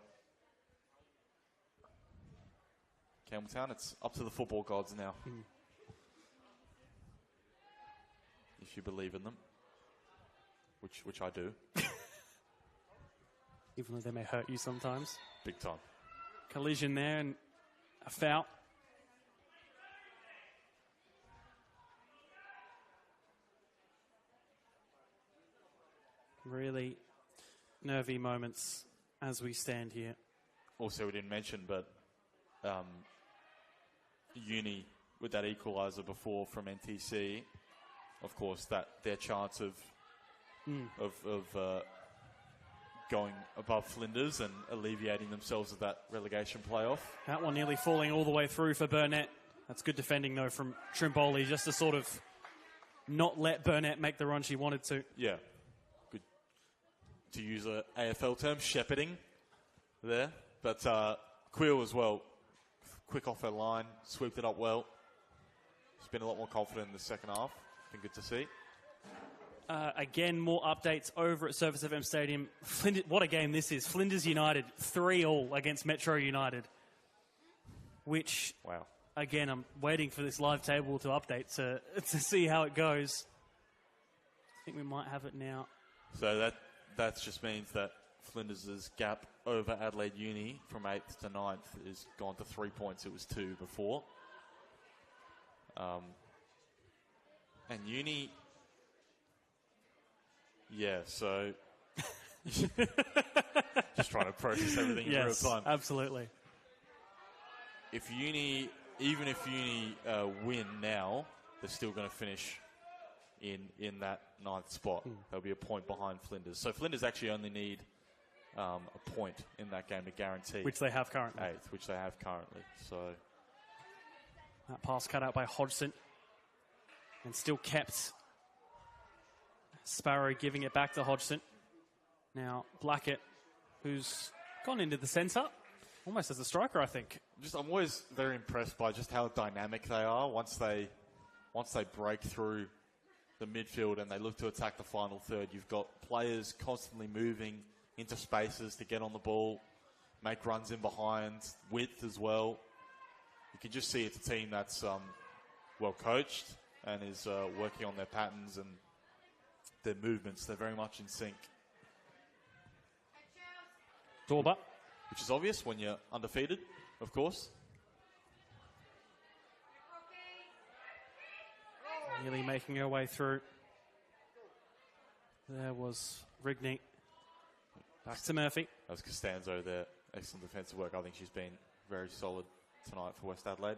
Campbelltown, it's up to the football gods now. If you believe in them, which I do. Even though they may hurt you sometimes. Big time. Collision there and a foul. Really nervy moments as we stand here. Also, we didn't mention, but Uni with that equaliser before from NTC, of course, that their chance of going above Flinders and alleviating themselves of that relegation playoff. That one nearly falling all the way through for Burnett. That's good defending, though, from Trimboli, just to sort of not let Burnett make the run she wanted to. Yeah. Good. To use a AFL term, shepherding there. But Quill as well. Quick off her line, swooped it up well. She's been a lot more confident in the second half. Been good to see. Again, more updates over at Surface FM Stadium. What a game this is. Flinders United, 3-3 against Metro United. Which, wow. Again, I'm waiting for this live table to update to see how it goes. I think we might have it now. So that just means that Flinders' gap over Adelaide Uni from 8th to 9th is gone to 3 points. It was 2 before. And Uni... Yeah, so just trying to process everything in real time. Absolutely. Even if Uni win now, they're still going to finish in that 9th spot. They'll be a point behind Flinders. So Flinders actually only need a point in that game to guarantee. Which they have currently. 8th, which they have currently. So That pass cut out by Hodgson. And still kept. Sparrow giving it back to Hodgson. Now Blackett, who's gone into the centre, almost as a striker, I think. I'm always very impressed by just how dynamic they are once they break through the midfield and they look to attack the final third. You've got players constantly moving into spaces to get on the ball, make runs in behind, width as well. You can just see it's a team that's well coached and is working on their patterns and their movements. They're very much in sync. Dorber. Which is obvious when you're undefeated, of course. Nearly making her way through. There was Rigney. Back to Murphy. That was Costanzo there. Excellent defensive work. I think she's been very solid tonight for West Adelaide.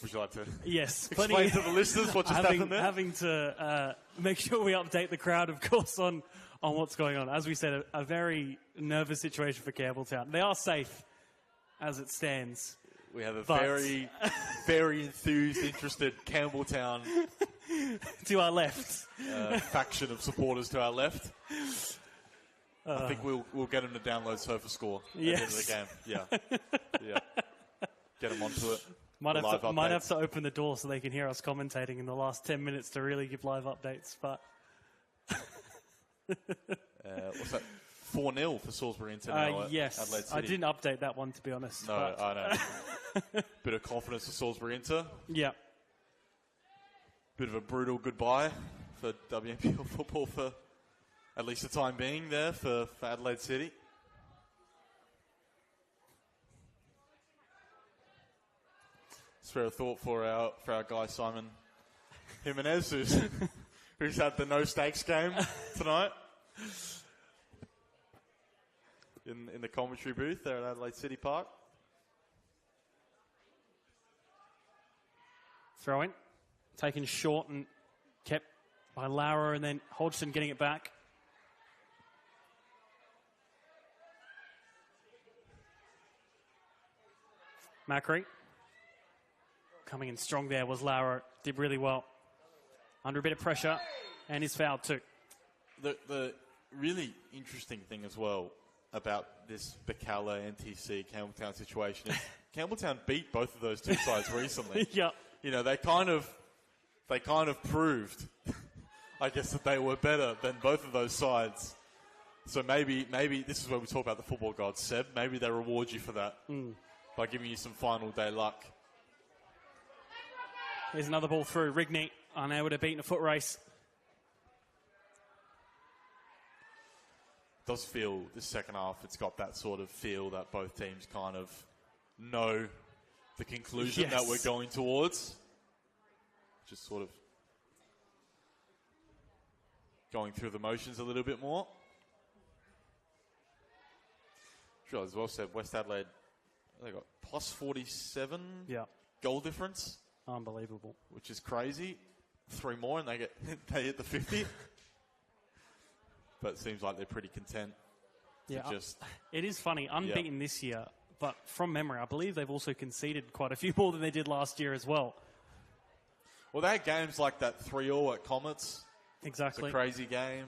Would you like to yes, explain to the listeners what just happened there? Having to make sure we update the crowd, of course, on what's going on. As we said, a very nervous situation for Campbelltown. They are safe as it stands. We have a very, very enthused, interested Campbelltown to our left. Faction of supporters to our left. I think we'll get them to download Sofa Score at the end of the game. Yeah. Get them onto it. Might have to open the door so they can hear us commentating in the last 10 minutes to really give live updates. But what's that? 4-0 for Salisbury Inter now yes, at Adelaide City. I didn't update that one, to be honest. No, I know. Bit of confidence for Salisbury Inter. Yeah. Bit of a brutal goodbye for WNPL football for at least the time being there for Adelaide City. Spare a thought for our guy Simon Jimenez, who's had the no stakes game tonight in the commentary booth there at Adelaide City Park. Throw in, taken short and kept by Lauer, and then Hodgson getting it back. Macri. Coming in strong there was Lauer. Did really well. Under a bit of pressure, and is fouled too. The really interesting thing as well about this Bacala NTC Campbelltown situation is Campbelltown beat both of those two sides recently. Yeah. You know, they kind of proved, I guess, that they were better than both of those sides. So maybe this is where we talk about the football gods, Seb. Maybe they reward you for that by giving you some final day luck. Here's another ball through. Rigney unable to beat in a foot race. Does feel this second half, it's got that sort of feel that both teams kind of know the conclusion that we're going towards. Just sort of going through the motions a little bit more. Sure, as well said, West Adelaide, they got plus 47 goal difference. Unbelievable. Which is crazy. 3 more and they hit the 50. But it seems like they're pretty content. Yeah, it is funny. Unbeaten this year, but from memory, I believe they've also conceded quite a few more than they did last year as well. Well, they had games like that 3-3 at Comets. Exactly. It's a crazy game.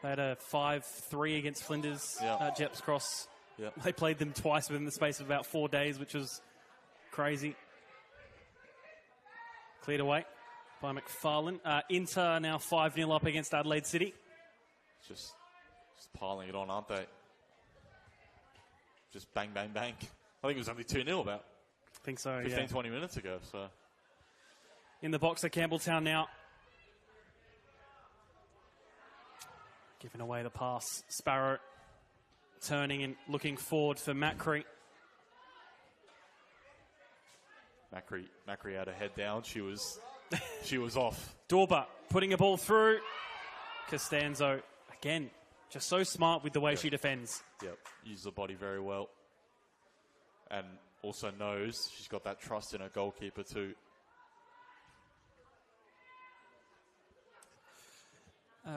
They had a 5-3 against Flinders at Jeps Cross. Yep. They played them twice within the space of about 4 days, which was crazy. Cleared away by McFarlane. Inter now 5-0 up against Adelaide City. Just piling it on, aren't they? Just bang, bang, bang. I think it was only 2-0 about I think so, 15-20 minutes ago. So in the box at Campbelltown now. Giving away the pass. Sparrow turning and looking forward for Macri. Macri had her head down. She was off. Dorber putting a ball through. Costanzo, again, just so smart with the way she defends. Yep, uses the body very well. and also knows she's got that trust in her goalkeeper too.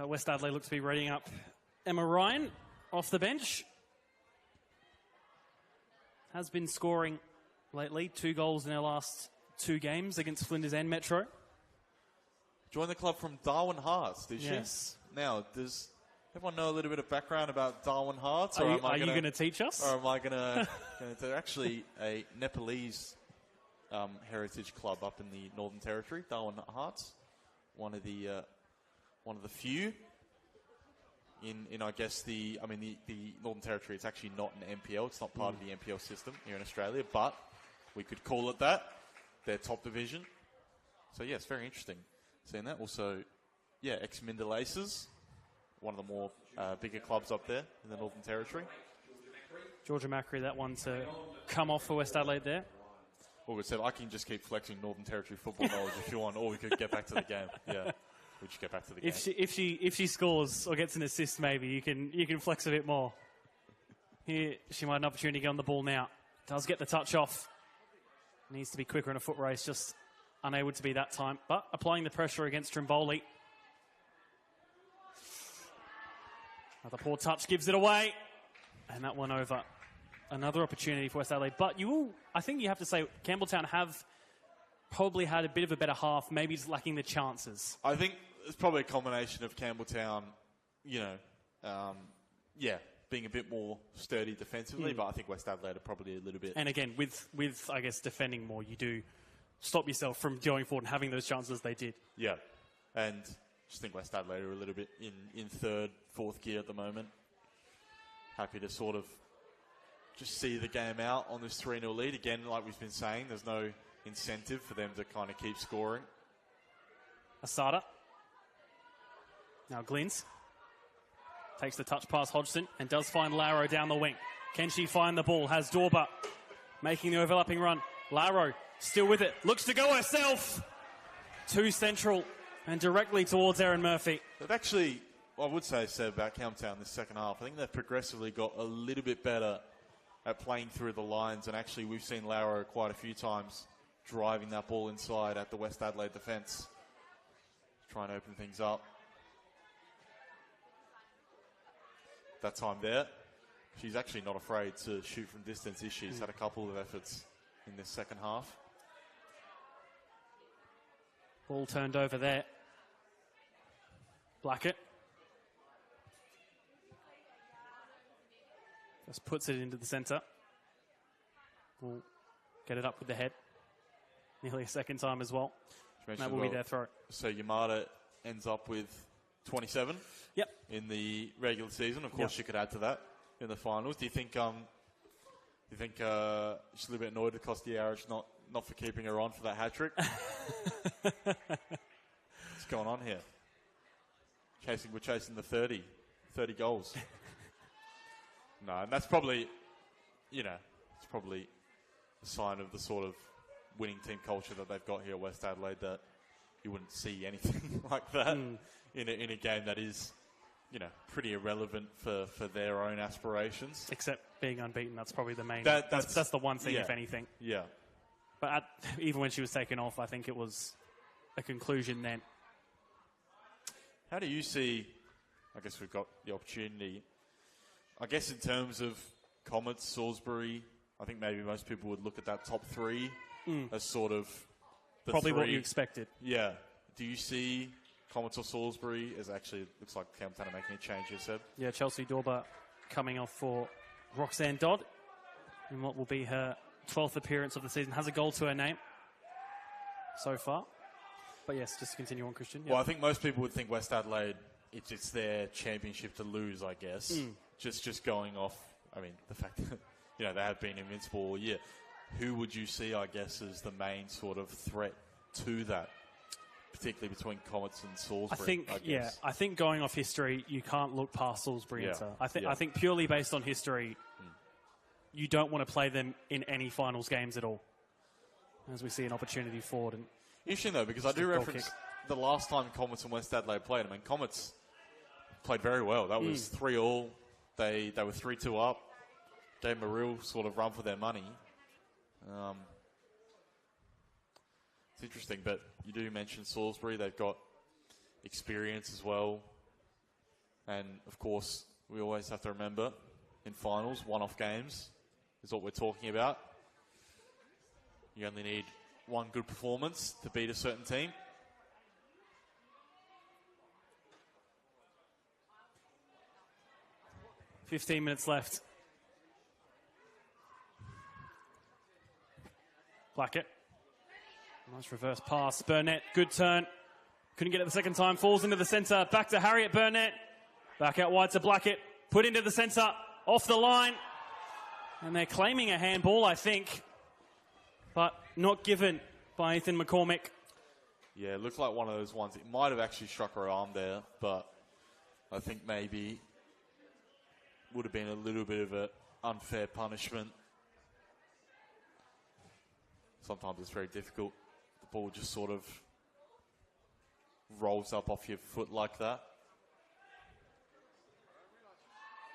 West Adelaide looks to be readying up Emma Ryan off the bench. Has been scoring lately, 2 goals in her last 2 games against Flinders and Metro. Joined the club from Darwin Hearts, did she? Yes. Now, does everyone know a little bit of background about Darwin Hearts? Are you going to teach us? Or am I going to... They're actually a Nepalese heritage club up in the Northern Territory, Darwin Hearts. One of the few in I guess the Northern Territory. It's actually not an NPL. It's not part of the NPL system here in Australia, but we could call it that. They're top division. So yeah, it's very interesting seeing that. Also, yeah, ex-Mindel Aces, one of the more bigger clubs up there in the Northern Territory. Georgia Macri, that one to come off for West Adelaide there. Well, we said I can just keep flexing Northern Territory football knowledge if you want, or we could get back to the game. Yeah. We just get back to the game. If she scores or gets an assist, maybe you can flex a bit more. Here she might have an opportunity to get on the ball now. Does get the touch off. Needs to be quicker in a foot race, just unable to be that time. But applying the pressure against Trimboli. Another poor touch gives it away, and that one over. Another opportunity for West Adelaide. But I think you have to say Campbelltown have probably had a bit of a better half, maybe just lacking the chances. I think it's probably a combination of Campbelltown, being a bit more sturdy defensively, but I think West Adelaide are probably a little bit... And again, with I guess, defending more, you do stop yourself from going forward and having those chances they did. Yeah, and just think West Adelaide are a little bit in third, fourth gear at the moment. Happy to sort of just see the game out on this 3-0 lead. Again, like we've been saying, there's no incentive for them to kind of keep scoring. Asada. Now Glynns takes the touch past Hodgson and does find Lauro down the wing. Can she find the ball? Has Dorba making the overlapping run. Lauro still with it. Looks to go herself. Too central and directly towards Erin Murphy. They've actually, I would say, said about Campbelltown this second half, I think they've progressively got a little bit better at playing through the lines, and actually we've seen Lauro quite a few times driving that ball inside at the West Adelaide defence. Trying to open things up. That time there, she's actually not afraid to shoot from distance, is she? She's had a couple of efforts in this second half. Ball turned over there. Blackett. Just puts it into the centre. We'll get it up with the head. Nearly a second time as well. That will be their throw. So Yamada ends up with 27 in the regular season. Of course, she could add to that in the finals. Do you think she's a little bit annoyed at Costiaric not for keeping her on for that hat-trick? What's going on here? We're chasing the 30 goals. No, and that's probably, it's probably a sign of the sort of winning team culture that they've got here at West Adelaide, that you wouldn't see anything like that in a game that is, pretty irrelevant for their own aspirations. Except being unbeaten, that's probably the main. That's the one thing, if anything. Yeah. But even when she was taken off, I think it was a conclusion then. How do you see, I guess we've got the opportunity, I guess in terms of Comets, Salisbury, I think maybe most people would look at that top 3 as sort of the probably 3. What you expected. Yeah. Do you see Comets or Salisbury as actually, looks like Campbelltown are making a change, you said? Yeah, Chelsea Dorba coming off for Roxanne Dodd in what will be her 12th appearance of the season. Has a goal to her name so far. But yes, just to continue on, Christian. Yep. Well, I think most people would think West Adelaide, it's their championship to lose, I guess. Just going off, the fact that, they have been invincible all year. Who would you see, I guess, as the main sort of threat to that, particularly between Comets and Salisbury? I think going off history, you can't look past Salisbury. I think purely based on history, you don't want to play them in any finals games at all, as we see an opportunity forward. And interesting, though, because I do reference the last time Comets and West Adelaide played. Comets played very well. That was 3-3. They were 3-2 up. Gave them a real sort of run for their money. It's interesting, but you do mention Salisbury. They've got experience as well. And, of course, we always have to remember, in finals, one-off games is what we're talking about. You only need one good performance to beat a certain team. "15 minutes left. Blackett. Nice reverse pass. Burnett, good turn. Couldn't get it the second time. Falls into the centre. Back to Harriet Burnett. Back out wide to Blackett. Put into the centre. Off the line. And they're claiming a handball, I think. But not given by Ethan McCormick. Yeah, it looked like one of those ones. It might have actually struck her arm there, but I think maybe would have been a little bit of an unfair punishment. Sometimes it's very difficult. The ball just sort of rolls up off your foot like that.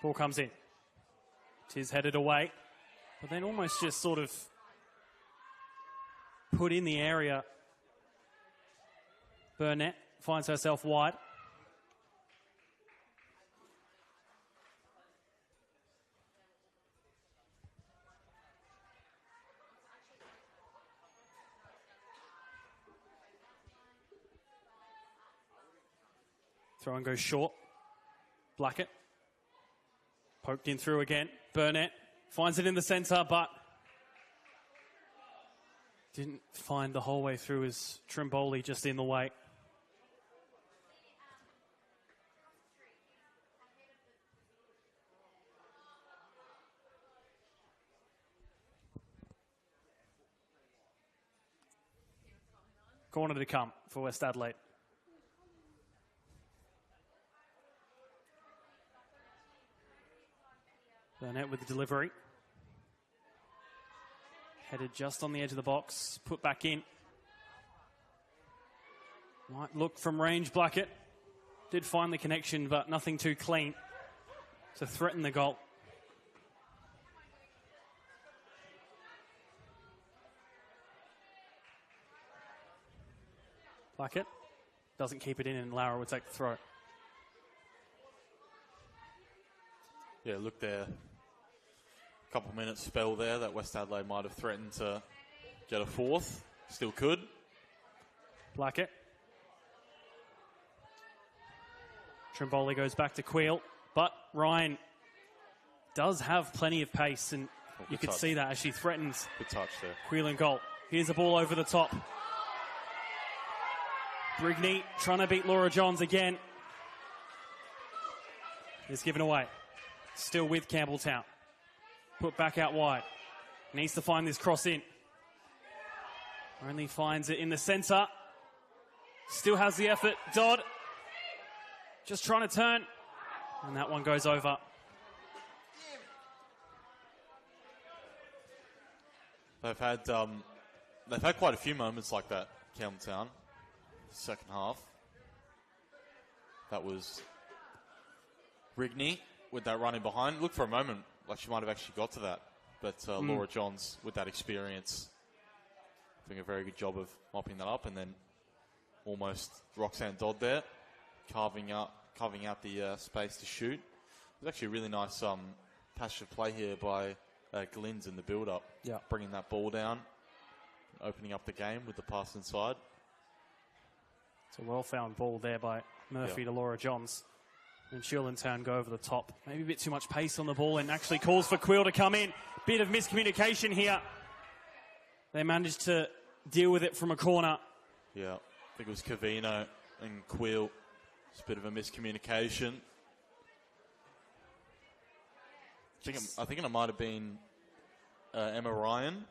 Ball comes in. Tis headed away. But then almost just sort of put in the area. Burnett finds herself wide. Throw and goes short. Blackett. Poked in through again. Burnett finds it in the centre, but didn't find the whole way through as Trimboli just in the way. Corner to come for West Adelaide. Burnett with the delivery. Headed just on the edge of the box. Put back in. Might look from range, Blackett. Did find the connection, but nothing too clean to threaten the goal. Blackett doesn't keep it in, and Lara will take the throw. Yeah, look there. Couple minutes spell there that West Adelaide might have threatened to get a fourth. Still could. Blackett. Trimboli goes back to Queel, but Ryan does have plenty of pace, and you could see that as she threatens. Good touch there. Queel and goal. Here's a ball over the top. Brigney trying to beat Laura Johns again. Is given away. Still with Campbelltown. Put back out wide. Needs to find this cross in. Only finds it in the centre. Still has the effort. Dodd just trying to turn. And that one goes over. They've had quite a few moments like that, Campbelltown. Second half. That was Brigney with that running behind. Looked for a moment like she might have actually got to that. But Laura Johns, with that experience, doing a very good job of mopping that up. And then almost Roxanne Dodd there, carving out the space to shoot. It was actually a really nice passage of play here by Glynns in the build-up. Yeah. Bringing that ball down, opening up the game with the pass inside. It's a well-found ball there by Murphy to Laura Johns. And Shieldtown go over the top. Maybe a bit too much pace on the ball, and actually calls for Queel to come in. Bit of miscommunication here. They managed to deal with it from a corner. Yeah, I think it was Cavino and Queel. It's a bit of a miscommunication. I think it might have been Emma Ryan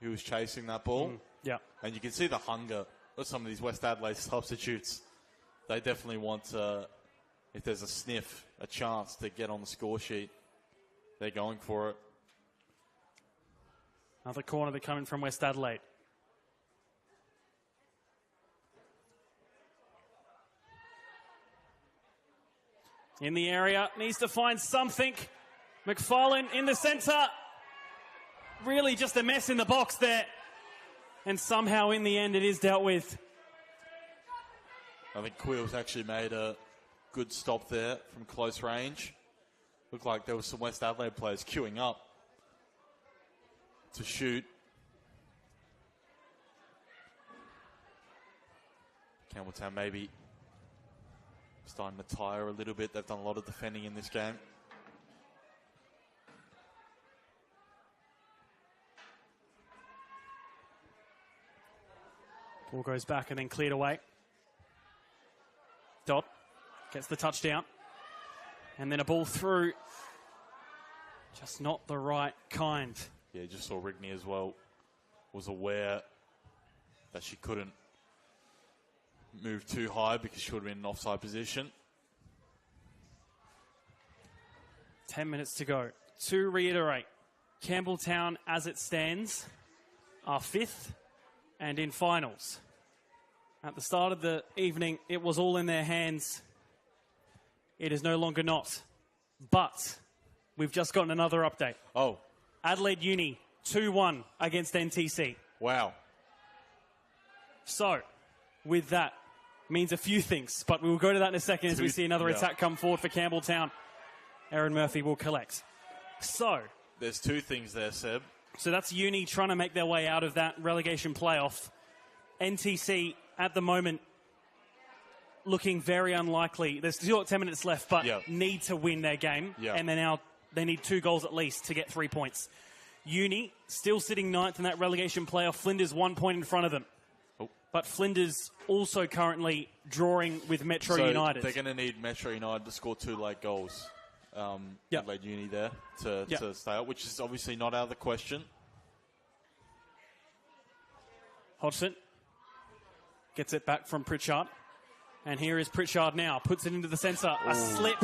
who was chasing that ball. Yeah. And you can see the hunger of some of these West Adelaide substitutes. They definitely want, if there's a sniff, a chance to get on the score sheet. They're going for it. Another corner that coming from West Adelaide. In the area, needs to find something. McFarlane in the centre. really just a mess in the box there. And somehow in the end it is dealt with. I think Quill's actually made a good stop there from close range. Looked like there was some West Adelaide players queuing up to shoot. Campbelltown maybe starting to tire a little bit. They've done a lot of defending in this game. Ball goes back and then cleared away. Dodd gets the touchdown. And then a ball through. Just not the right kind. Yeah, you just saw Rigney as well. Was aware that she couldn't move too high because she would have been in an offside position. 10 minutes to go. To reiterate, Campbelltown, as it stands, are 5th and in finals. At the start of the evening, it was all in their hands. It is no longer not. But we've just gotten another update. Oh. Adelaide Uni, 2-1 against NTC. Wow. So, with that, means a few things, but we will go to that in a second as we see another attack come forward for Campbelltown. Aaron Murphy will collect. So, there's 2 things there, Seb. So that's Uni trying to make their way out of that relegation playoff. NTC at the moment looking very unlikely. There's still 10 minutes left, but need to win their game. And they need 2 goals at least to get 3 points. Uni still sitting 9th in that relegation playoff. Flinders 1 point in front of them. But Flinders also currently drawing with Metro United. They're going to need Metro United to score 2 late goals. Adelaide Uni there to stay up, which is obviously not out of the question. Hodgson gets it back from Pritchard. And here is Pritchard now. Puts it into the centre. A slip.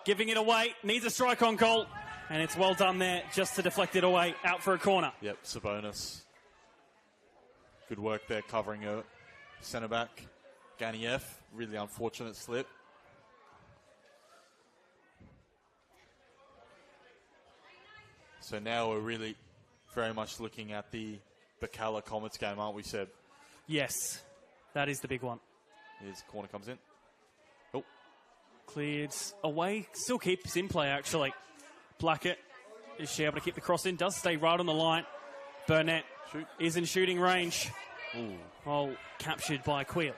Giving it away. Needs a strike on goal. And it's well done there just to deflect it away. Out for a corner. Yep, Sabonis. Good work there covering her centre-back. Ganieff. Really unfortunate slip. So now we're really very much looking at the Bacala Comets game, aren't we, Seb? Yes, that is the big one. His corner comes in. Cleared away. Still keeps in play, actually. Blackett, is she able to keep the cross in? Does stay right on the line. Burnett is in shooting range. Well, captured by Queel.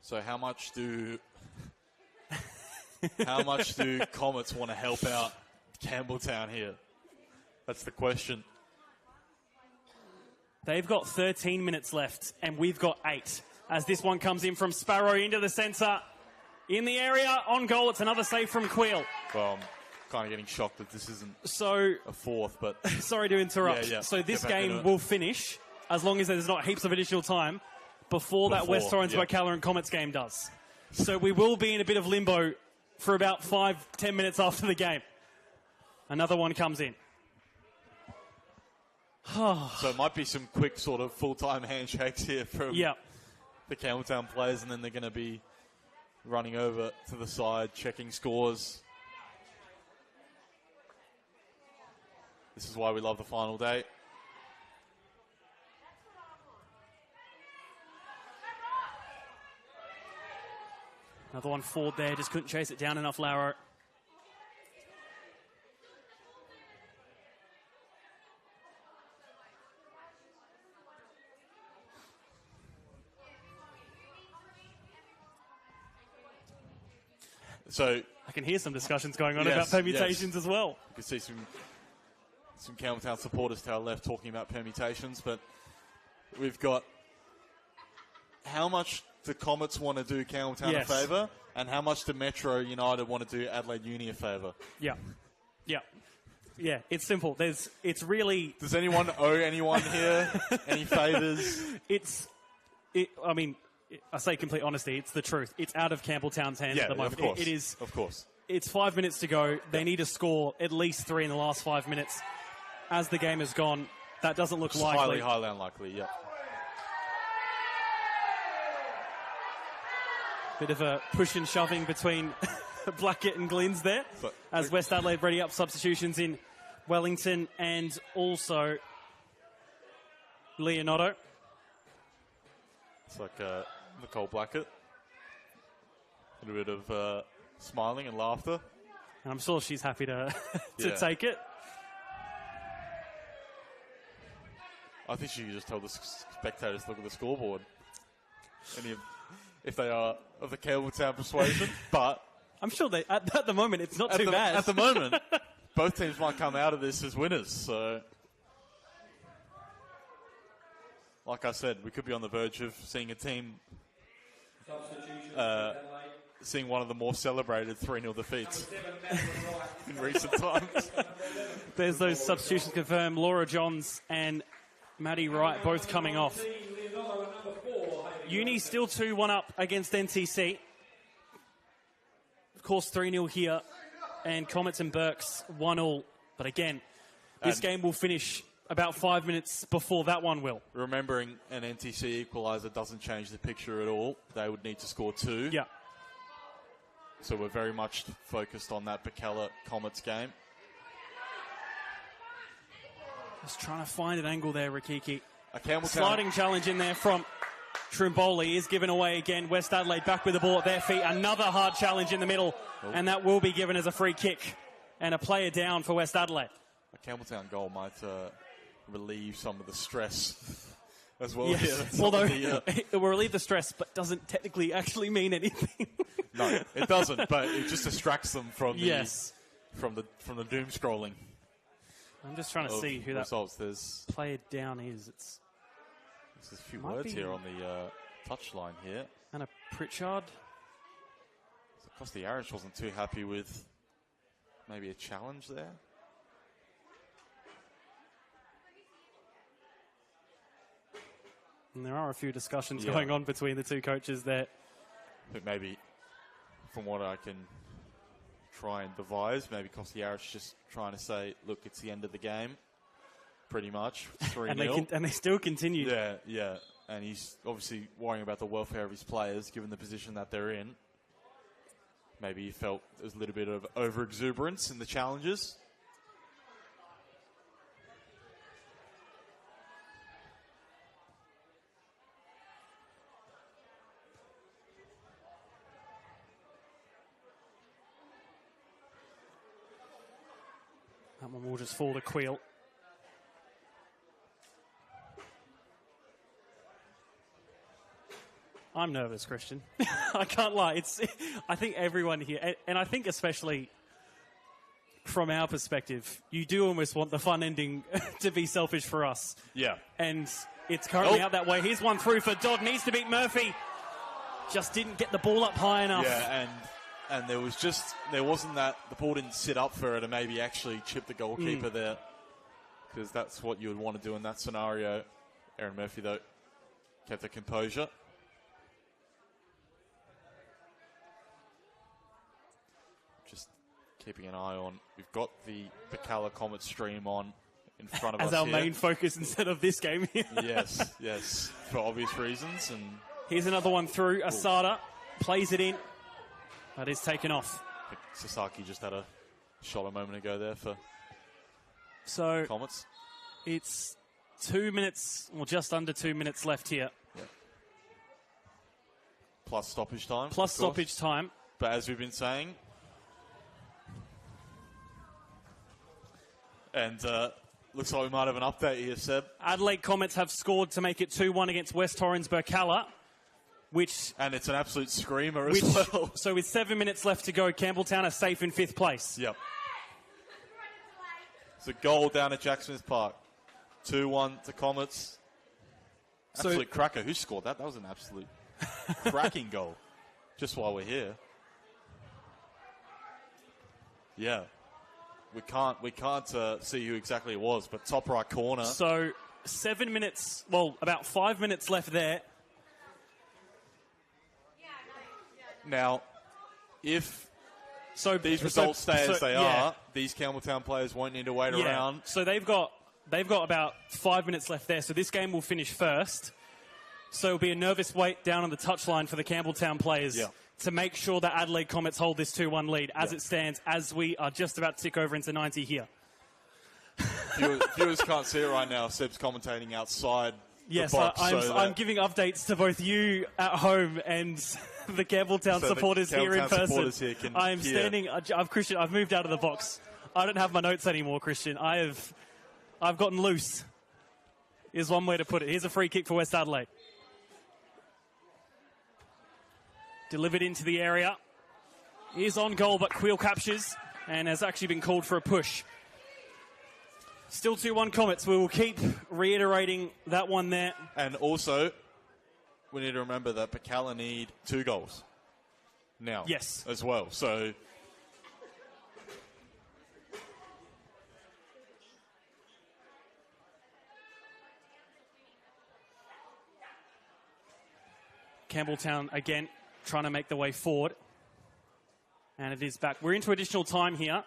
So how much do Comets want to help out Campbelltown here? That's the question. They've got 13 minutes left, and we've got 8. As this one comes in from Sparrow into the centre. In the area, on goal, it's another save from Queel. Well, I'm kind of getting shocked that this isn't a 4th, but... Sorry to interrupt. So this game will finish, as long as there's not heaps of additional time, before that West Torrens Bacala and Comets game does. So we will be in a bit of limbo for about 5-10 minutes after the game. Another one comes in. So it might be some quick sort of full-time handshakes here from the Campbelltown players, and then they're going to be running over to the side, checking scores. This is why we love the final day. Another one forward there, just couldn't chase it down enough, Lauro. So I can hear some discussions going on about permutations as well. You can see some Campbelltown supporters to our left talking about permutations, but we've got how much the Comets want to do Campbelltown a favour, and how much do Metro United want to do Adelaide Uni a favour. Yeah, it's simple. It's really... Does anyone owe anyone here any favours? I say complete honesty, it's the truth. It's out of Campbelltown's hands at the moment. Of course. It is. Of course. It's 5 minutes to go. They need to score at least 3 in the last 5 minutes. As the game has gone, that doesn't look likely. Highly unlikely, Bit of a push and shoving between Blackett and Glynns there, as West Adelaide ready up substitutions in Wellington and also Leonardo. It's like Nicole Blackett. A little bit of smiling and laughter. And I'm sure she's happy to take it. I think she could just tell the spectators to look at the scoreboard. If they are of the Campbelltown persuasion, but I'm sure they at the moment it's not too bad. At the moment, both teams might come out of this as winners. So, like I said, we could be on the verge of seeing a team, seeing one of the more celebrated 3-0 defeats in recent times. There's those substitutions confirmed. Laura Johns and Maddie Wright both coming off. Uni still 2-1 up against NTC. Of course, 3-0 here. And Comets and Burks 1-1. But again, this game will finish about 5 minutes before that one will. Remembering an NTC equaliser doesn't change the picture at all. They would need to score 2. Yeah. So we're very much focused on that Bacala Comets game. Just trying to find an angle there, Rikiki. A Campbelltown sliding challenge in there from Trimboli is given away again. West Adelaide back with the ball at their feet. Another hard challenge in the middle, and that will be given as a free kick. And a player down for West Adelaide. A Campbelltown goal might relieve some of the stress as well. Yes. Yeah, although it will relieve the stress, but doesn't technically actually mean anything. No, it doesn't, but it just distracts them from the, yes. from the doom scrolling. I'm just trying to see who results. that player down is. There's a few words here on the touchline here. Anna Pritchard. So Costiarish wasn't too happy with maybe a challenge there. And there are a few discussions going on between the two coaches there. But maybe, from what I can try and devise, maybe Costiarish just trying to say, look, it's the end of the game, pretty much. 3-0. and they still continue. Yeah. And he's obviously worrying about the welfare of his players, given the position that they're in. Maybe he felt there was a little bit of over-exuberance in the challenges. That one will just fall to Queel. I'm nervous, Christian. I can't lie. I think everyone here, and I think especially from our perspective, you do almost want the fun ending to be selfish for us. Yeah. And it's currently out that way. Here's one through for Dodd. Needs to beat Murphy. Just didn't get the ball up high enough. Yeah, and there wasn't that, the ball didn't sit up for her to maybe actually chip the goalkeeper there. Because that's what you would want to do in that scenario. Erin Murphy, though, kept her composure. Just keeping an eye on, we've got the Bacala Comet stream on in front of us as our here. main focus instead of this game here. yes, for obvious reasons. And here's another one through. Asada plays it in. That is taken off. I think Sasaki just had a shot a moment ago there for Comets. It's 2 minutes, or just under 2 minutes left here. Yep. Plus stoppage time. Plus stoppage time. But as we've been saying, and looks like we might have an update here, Seb. Adelaide Comets have scored to make it 2-1 against West Torrens Bacala. And it's an absolute screamer as well. So with 7 minutes left to go, Campbelltown are safe in 5th place. Yep. It's a goal down at Jack Smith Park. 2-1 to Comets. Absolute cracker. Who scored that? That was an absolute cracking goal. Just while we're here. Yeah. We can't see who exactly it was, but top right corner. So 7 minutes, about 5 minutes left there. Now, if these results stay as they are, these Campbelltown players won't need to wait around. So they've got about 5 minutes left there. So this game will finish first. So it'll be a nervous wait down on the touchline for the Campbelltown players to make sure that Adelaide Comets hold this 2-1 lead as it stands, as we are just about to tick over into 90 here. Viewers can't see it right now. Seb's commentating outside Yes, the box. I'm giving updates to both you at home and the Campbelltown supporters here in person. I am standing. Christian, I've moved out of the box. I don't have my notes anymore, Christian. I've gotten loose, is one way to put it. Here's a free kick for West Adelaide. Delivered into the area. Is on goal, but Queel captures and has actually been called for a push. Still 2-1 Comets. We will keep reiterating that one there. And also, we need to remember that Bacala need 2 goals now. Yes. As well. So Campbelltown again trying to make the way forward. And it is back. We're into additional time here.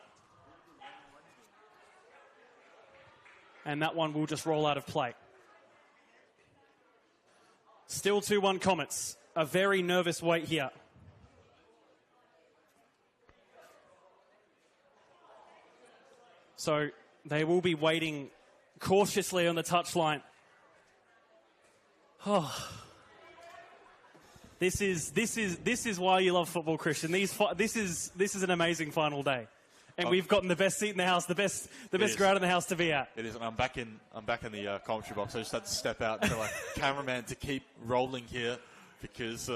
And that one will just roll out of play. Still 2-1 Comets. A very nervous wait here. So they will be waiting cautiously on the touchline. Oh. This is why you love football, Christian. This is an amazing final day. And we've gotten the best seat in the house, the best ground in the house to be at. it is, and I'm back in the commentary box. I just had to step out to cameraman to keep rolling here because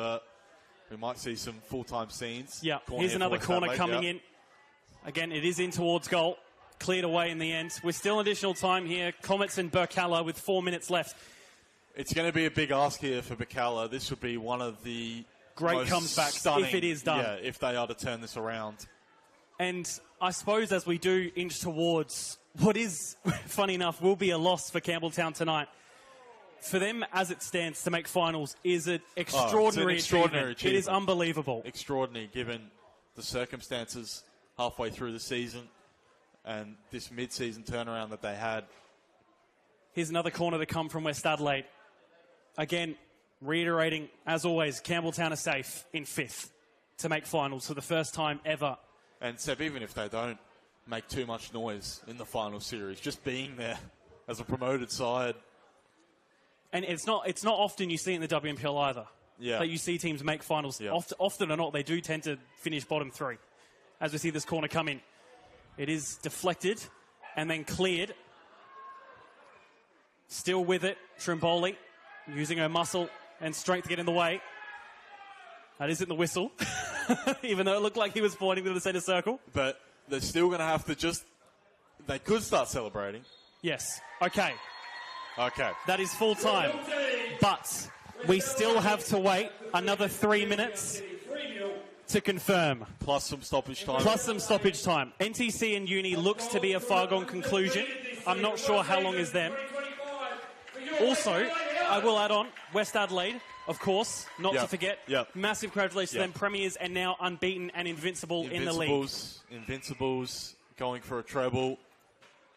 we might see some full-time scenes. Yeah, here's another corner coming in. Again, it is in towards goal. Cleared away in the end. We're still in additional time here. Comets and Bacala with 4 minutes left. It's going to be a big ask here for Bacala. This would be one of the great comebacks if it is done. Yeah, if they are to turn this around. And I suppose as we do inch towards what is, funny enough, will be a loss for Campbelltown tonight, for them as it stands to make finals is an extraordinary achievement. It is unbelievable. Extraordinary given the circumstances halfway through the season and this mid-season turnaround that they had. Here's another corner to come from West Adelaide. Again, reiterating, as always, Campbelltown are safe in 5th to make finals for the first time ever. And Seb, even if they don't make too much noise in the final series, just being there as a promoted side. And it's not often you see it in the WNPL either. Yeah. That you see teams make finals. Yeah. Often or not, they do tend to finish bottom 3. As we see this corner come in. It is deflected and then cleared. Still with it, Trimboli, using her muscle and strength to get in the way. That isn't the whistle, even though it looked like he was pointing to the centre circle. But they're still going to have to they could start celebrating. Yes. Okay. Okay. That is full time. But we still have to wait another 3 minutes to confirm. Plus some stoppage time. NTC and Uni looks to be a far-gone conclusion. I'm not sure how long is them. Also, I will add on, West Adelaide, of course, not to forget. Yep. Massive congratulations to them, premiers and now unbeaten and invincible in the league. Invincibles going for a treble,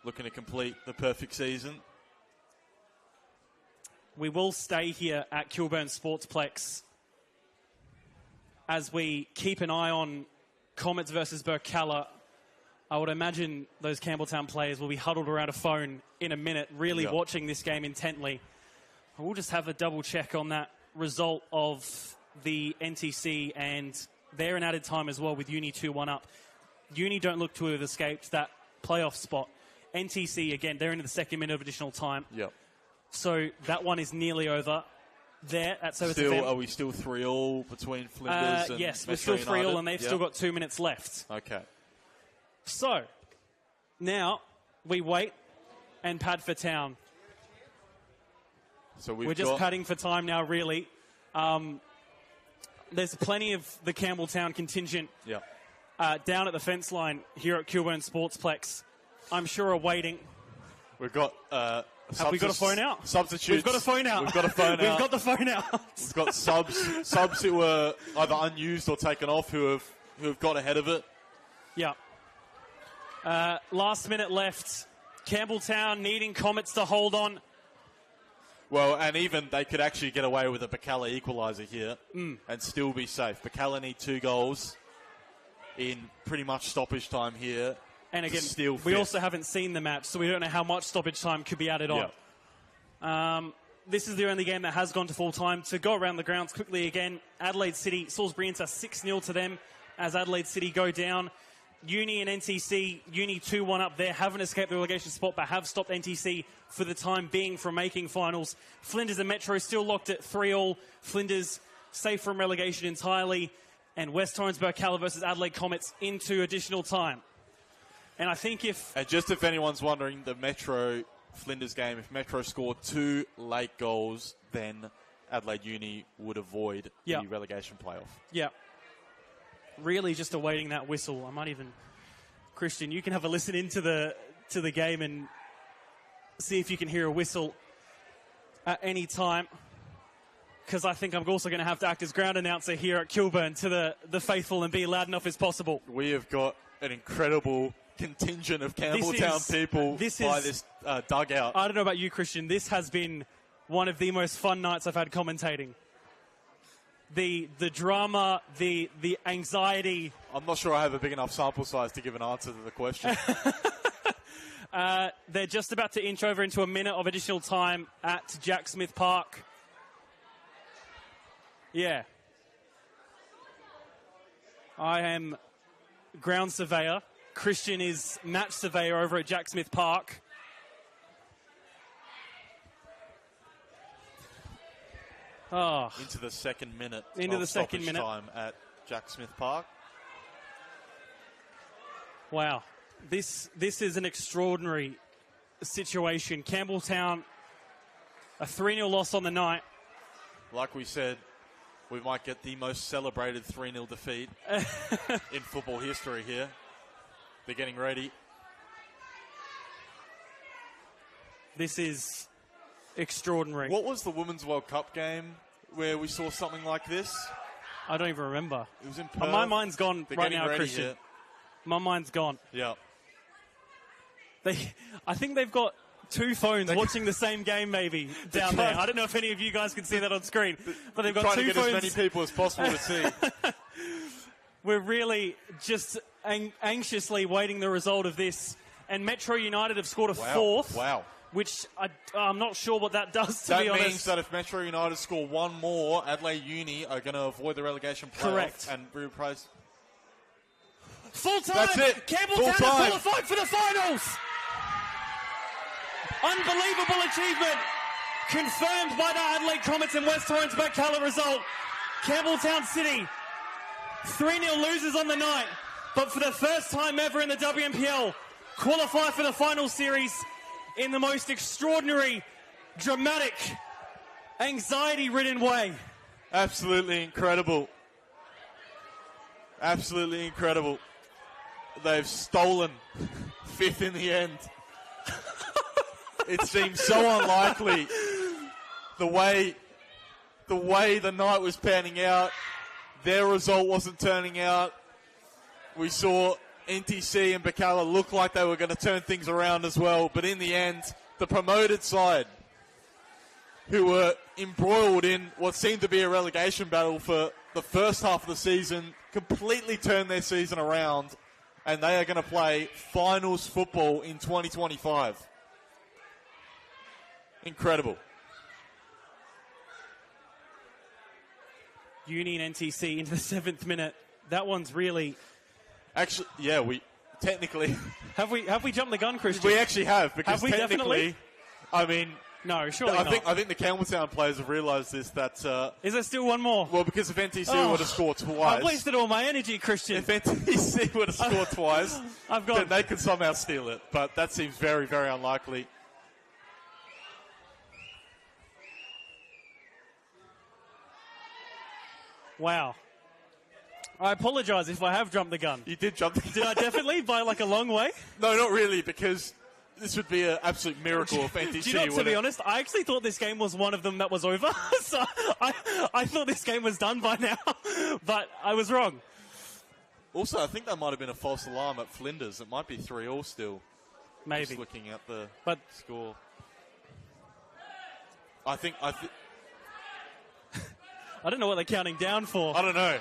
looking to complete the perfect season. We will stay here at Kilburn Sportsplex as we keep an eye on Comets versus Bacala. I would imagine those Campbelltown players will be huddled around a phone in a minute, really watching this game intently. We'll just have a double check on that result of the NTC, and they're in added time as well with Uni 2-1 up. Uni don't look to have escaped that playoff spot. NTC, again, they're into the 2nd minute of additional time. Yep. So that one is nearly over. There, that's over. Are we still 3-3 between Flinders and yes, Metro we're still 3-3 United? and they've still got 2 minutes left. Okay. So, now we wait and pad for town. So we're just padding for time now, really. There's plenty of the Campbelltown contingent down at the fence line here at Kilburn Sportsplex. I'm sure are waiting. We've got... have we got a phone out? Substitutes. We've got a phone out. We've got a phone out. We've got the phone out. We've got subs who were either unused or taken off who have got ahead of it. Yeah. Last minute left. Campbelltown needing Comets to hold on. Well, and even they could actually get away with a Bacala equaliser here and still be safe. Bacala need 2 goals in pretty much stoppage time here. And again, still we also haven't seen the match, so we don't know how much stoppage time could be added on. This is the only game that has gone to full time. To go around the grounds quickly again, Adelaide City, Salisbury Inter 6-0 to them as Adelaide City go down. Uni and NTC, Uni 2-1 up there, haven't escaped the relegation spot, but have stopped NTC for the time being from making finals. Flinders and Metro still locked at 3-3. Flinders safe from relegation entirely. And West Torrens Bacala versus Adelaide Comets into additional time. And I think And just if anyone's wondering, the Metro Flinders game, if Metro scored 2 late goals, then Adelaide Uni would avoid the relegation playoff. Yeah. Really just awaiting that whistle. I might even... Christian, you can have a listen into the game and see if you can hear a whistle at any time. Because I think I'm also going to have to act as ground announcer here at Kilburn to the faithful and be loud enough as possible. We have got an incredible contingent of Campbelltown people by this dugout. I don't know about you, Christian. This has been one of the most fun nights I've had commentating. The drama, the anxiety. I'm not sure I have a big enough sample size to give an answer to the question. They're just about to inch over into a minute of additional time at Jack Smith Park. Yeah. I am ground surveyor. Christian is match surveyor over at Jack Smith Park. Oh. Into the second minute. Into the second minute. Time at Jack Smith Park. Wow. This is an extraordinary situation. Campbelltown, a 3-0 loss on the night. Like we said, we might get the most celebrated 3-0 defeat in football history here. They're getting ready. This is extraordinary. What was the Women's World Cup game where we saw something like this? I don't even remember. It was in Perth. My mind's gone right now, Christian. Here. My mind's gone. Yeah. I think they've got 2 phones watching the same game maybe down there. I don't know if any of you guys can see that on screen, but they've got 2 phones. Trying to get as many people as possible to see. We're really just anxiously waiting the result of this. And Metro United have scored a 4th. Wow. Which I'm not sure what that does, to be honest. That means that if Metro United score 1 more, Adelaide Uni are going to avoid the relegation playoff. Correct. And reprise. Full time! That's it. Campbelltown have qualified for the finals! Unbelievable achievement. Confirmed by the Adelaide Comets and West Torrens Bacala result. Campbelltown City, 3-0 losers on the night, but for the first time ever in the WNPL, qualify for the final series in the most extraordinary, dramatic, anxiety-ridden way. Absolutely incredible. Absolutely incredible. They've stolen 5th in the end. It seems so unlikely the way the night was panning out. Their result wasn't turning out. We saw NTC and Bacala look like they were going to turn things around as well. But in the end, the promoted side, who were embroiled in what seemed to be a relegation battle for the first half of the season, completely turned their season around. And they are going to play finals football in 2025. Incredible. Uni and NTC into the 7th minute. That one's really... Actually, yeah, we technically... Have we jumped the gun, Christian? We actually have, because have we technically... definitely? I mean... No, surely not. I think the Campbelltown players have realised this, that... Is there still one more? Well, because if NTC were to score twice... I've wasted all my energy, Christian. If NTC were to score twice, then they could somehow steal it. But that seems very, very unlikely. Wow. I apologise if I have jumped the gun. You did jump the gun. Did I definitely? By like a long way? No, not really, because this would be an absolute miracle if NTC Do you know, to be honest, I actually thought this game was one of them that was over. So I thought this game was done by now, but I was wrong. Also, I think that might have been a false alarm at Flinders. It might be 3-3 still. Maybe. Just looking at the score. I think. I don't know what they're counting down for. I don't know.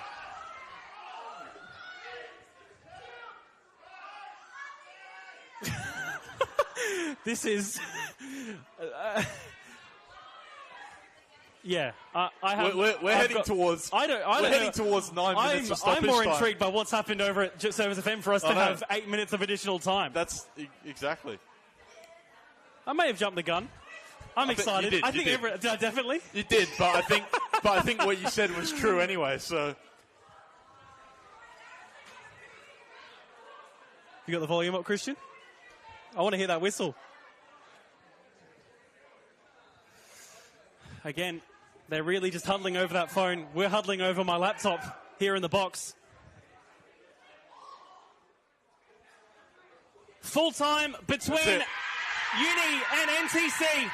This is. Yeah, we're heading towards. We're heading towards 9 minutes of stoppage I'm more time. intrigued by what's happened over at Service FM for us to have 8 minutes of additional time. That's exactly. I may have jumped the gun. I'm excited. You did, I think definitely. You did, but I think what you said was true anyway. So you got the volume up, Christian? I want to hear that whistle. Again, they're really just huddling over that phone. We're huddling over my laptop here in the box. Full time between Uni and NTC.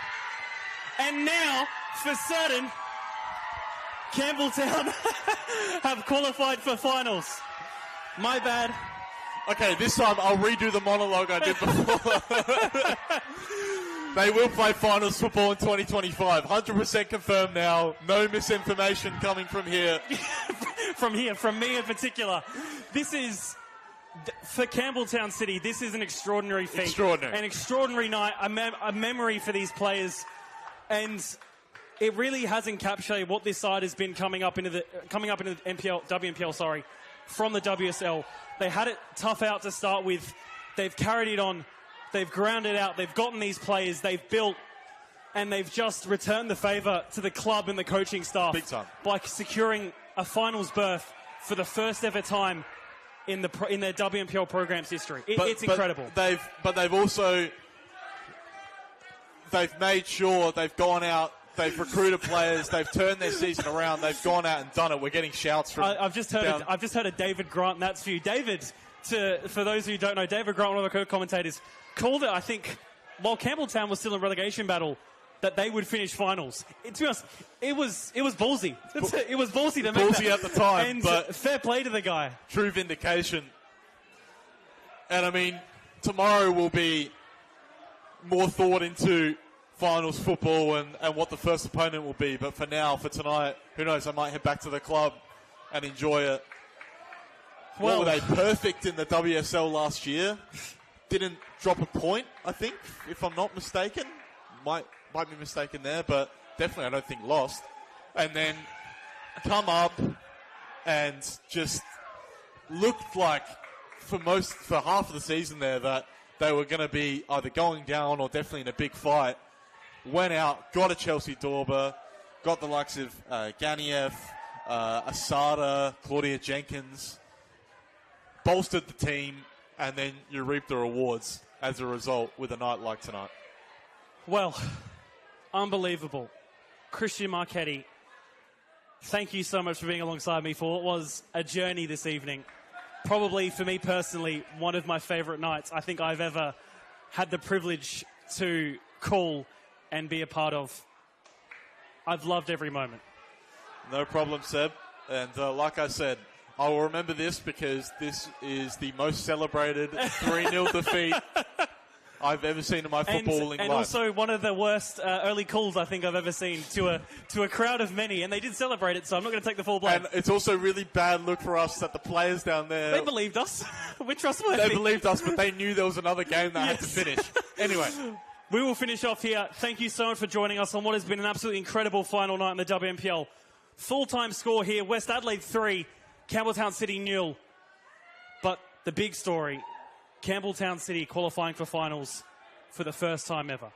And now, for certain, Campbelltown have qualified for finals. My bad. Okay, this time I'll redo the monologue I did before. They will play finals football in 2025. 100% confirmed now. No misinformation coming from here. From me in particular. This is, for Campbelltown City, this is an extraordinary feat. Extraordinary. An extraordinary night, a memory for these players. And it really has encapsulated what this side has been coming up into the WNPL, from the WSL. They had it tough out to start with. They've carried it on. They've ground it out. They've gotten these players. They've built, and they've just returned the favour to the club and the coaching staff big time by securing a finals berth for the first ever time in their WNPL program's history. It's incredible. They've made sure they've gone out. They've recruited players. They've turned their season around. They've gone out and done it. We're getting shouts from. I've just heard a David Grant, and that's for you, David. For those who don't know, David Grant, one of the commentators, called it, I think, while Campbelltown was still in relegation battle, that they would finish finals. To be honest, it was ballsy. It was ballsy to make that. Ballsy at the time, and but fair play to the guy. True vindication. And I mean, tomorrow will be more thought into finals football and what the first opponent will be. But for now, for tonight, who knows? I might head back to the club and enjoy it. What were they? Perfect in the WSL last year. Didn't drop a point, I think, if I'm not mistaken. Might be mistaken there, but definitely I don't think lost. And then come up and just looked like for half of the season there that they were going to be either going down or definitely in a big fight. Went out, got a Chelsea Dorber, got the likes of Ganiev, Asada, Claudia Jenkins, bolstered the team, and then you reap the rewards as a result with a night like tonight. Well, unbelievable. Christian Marchetti, thank you so much for being alongside me for what was a journey this evening. Probably, for me personally, one of my favourite nights I think I've ever had the privilege to call and be a part of. I've loved every moment. No problem, Seb. And like I said, I will remember this because this is the most celebrated 3-0 defeat I've ever seen in my footballing life. And also one of the worst early calls I think I've ever seen to a crowd of many. And they did celebrate it, so I'm not going to take the full blame. And it's also really bad look for us that the players down there... They believed us. We're trustworthy. They believed us, but they knew there was another game they had to finish. Anyway. We will finish off here. Thank you so much for joining us on what has been an absolutely incredible final night in the WNPL. Full-time score here, West Adelaide 3, Campbelltown City 0. But the big story, Campbelltown City qualifying for finals for the first time ever.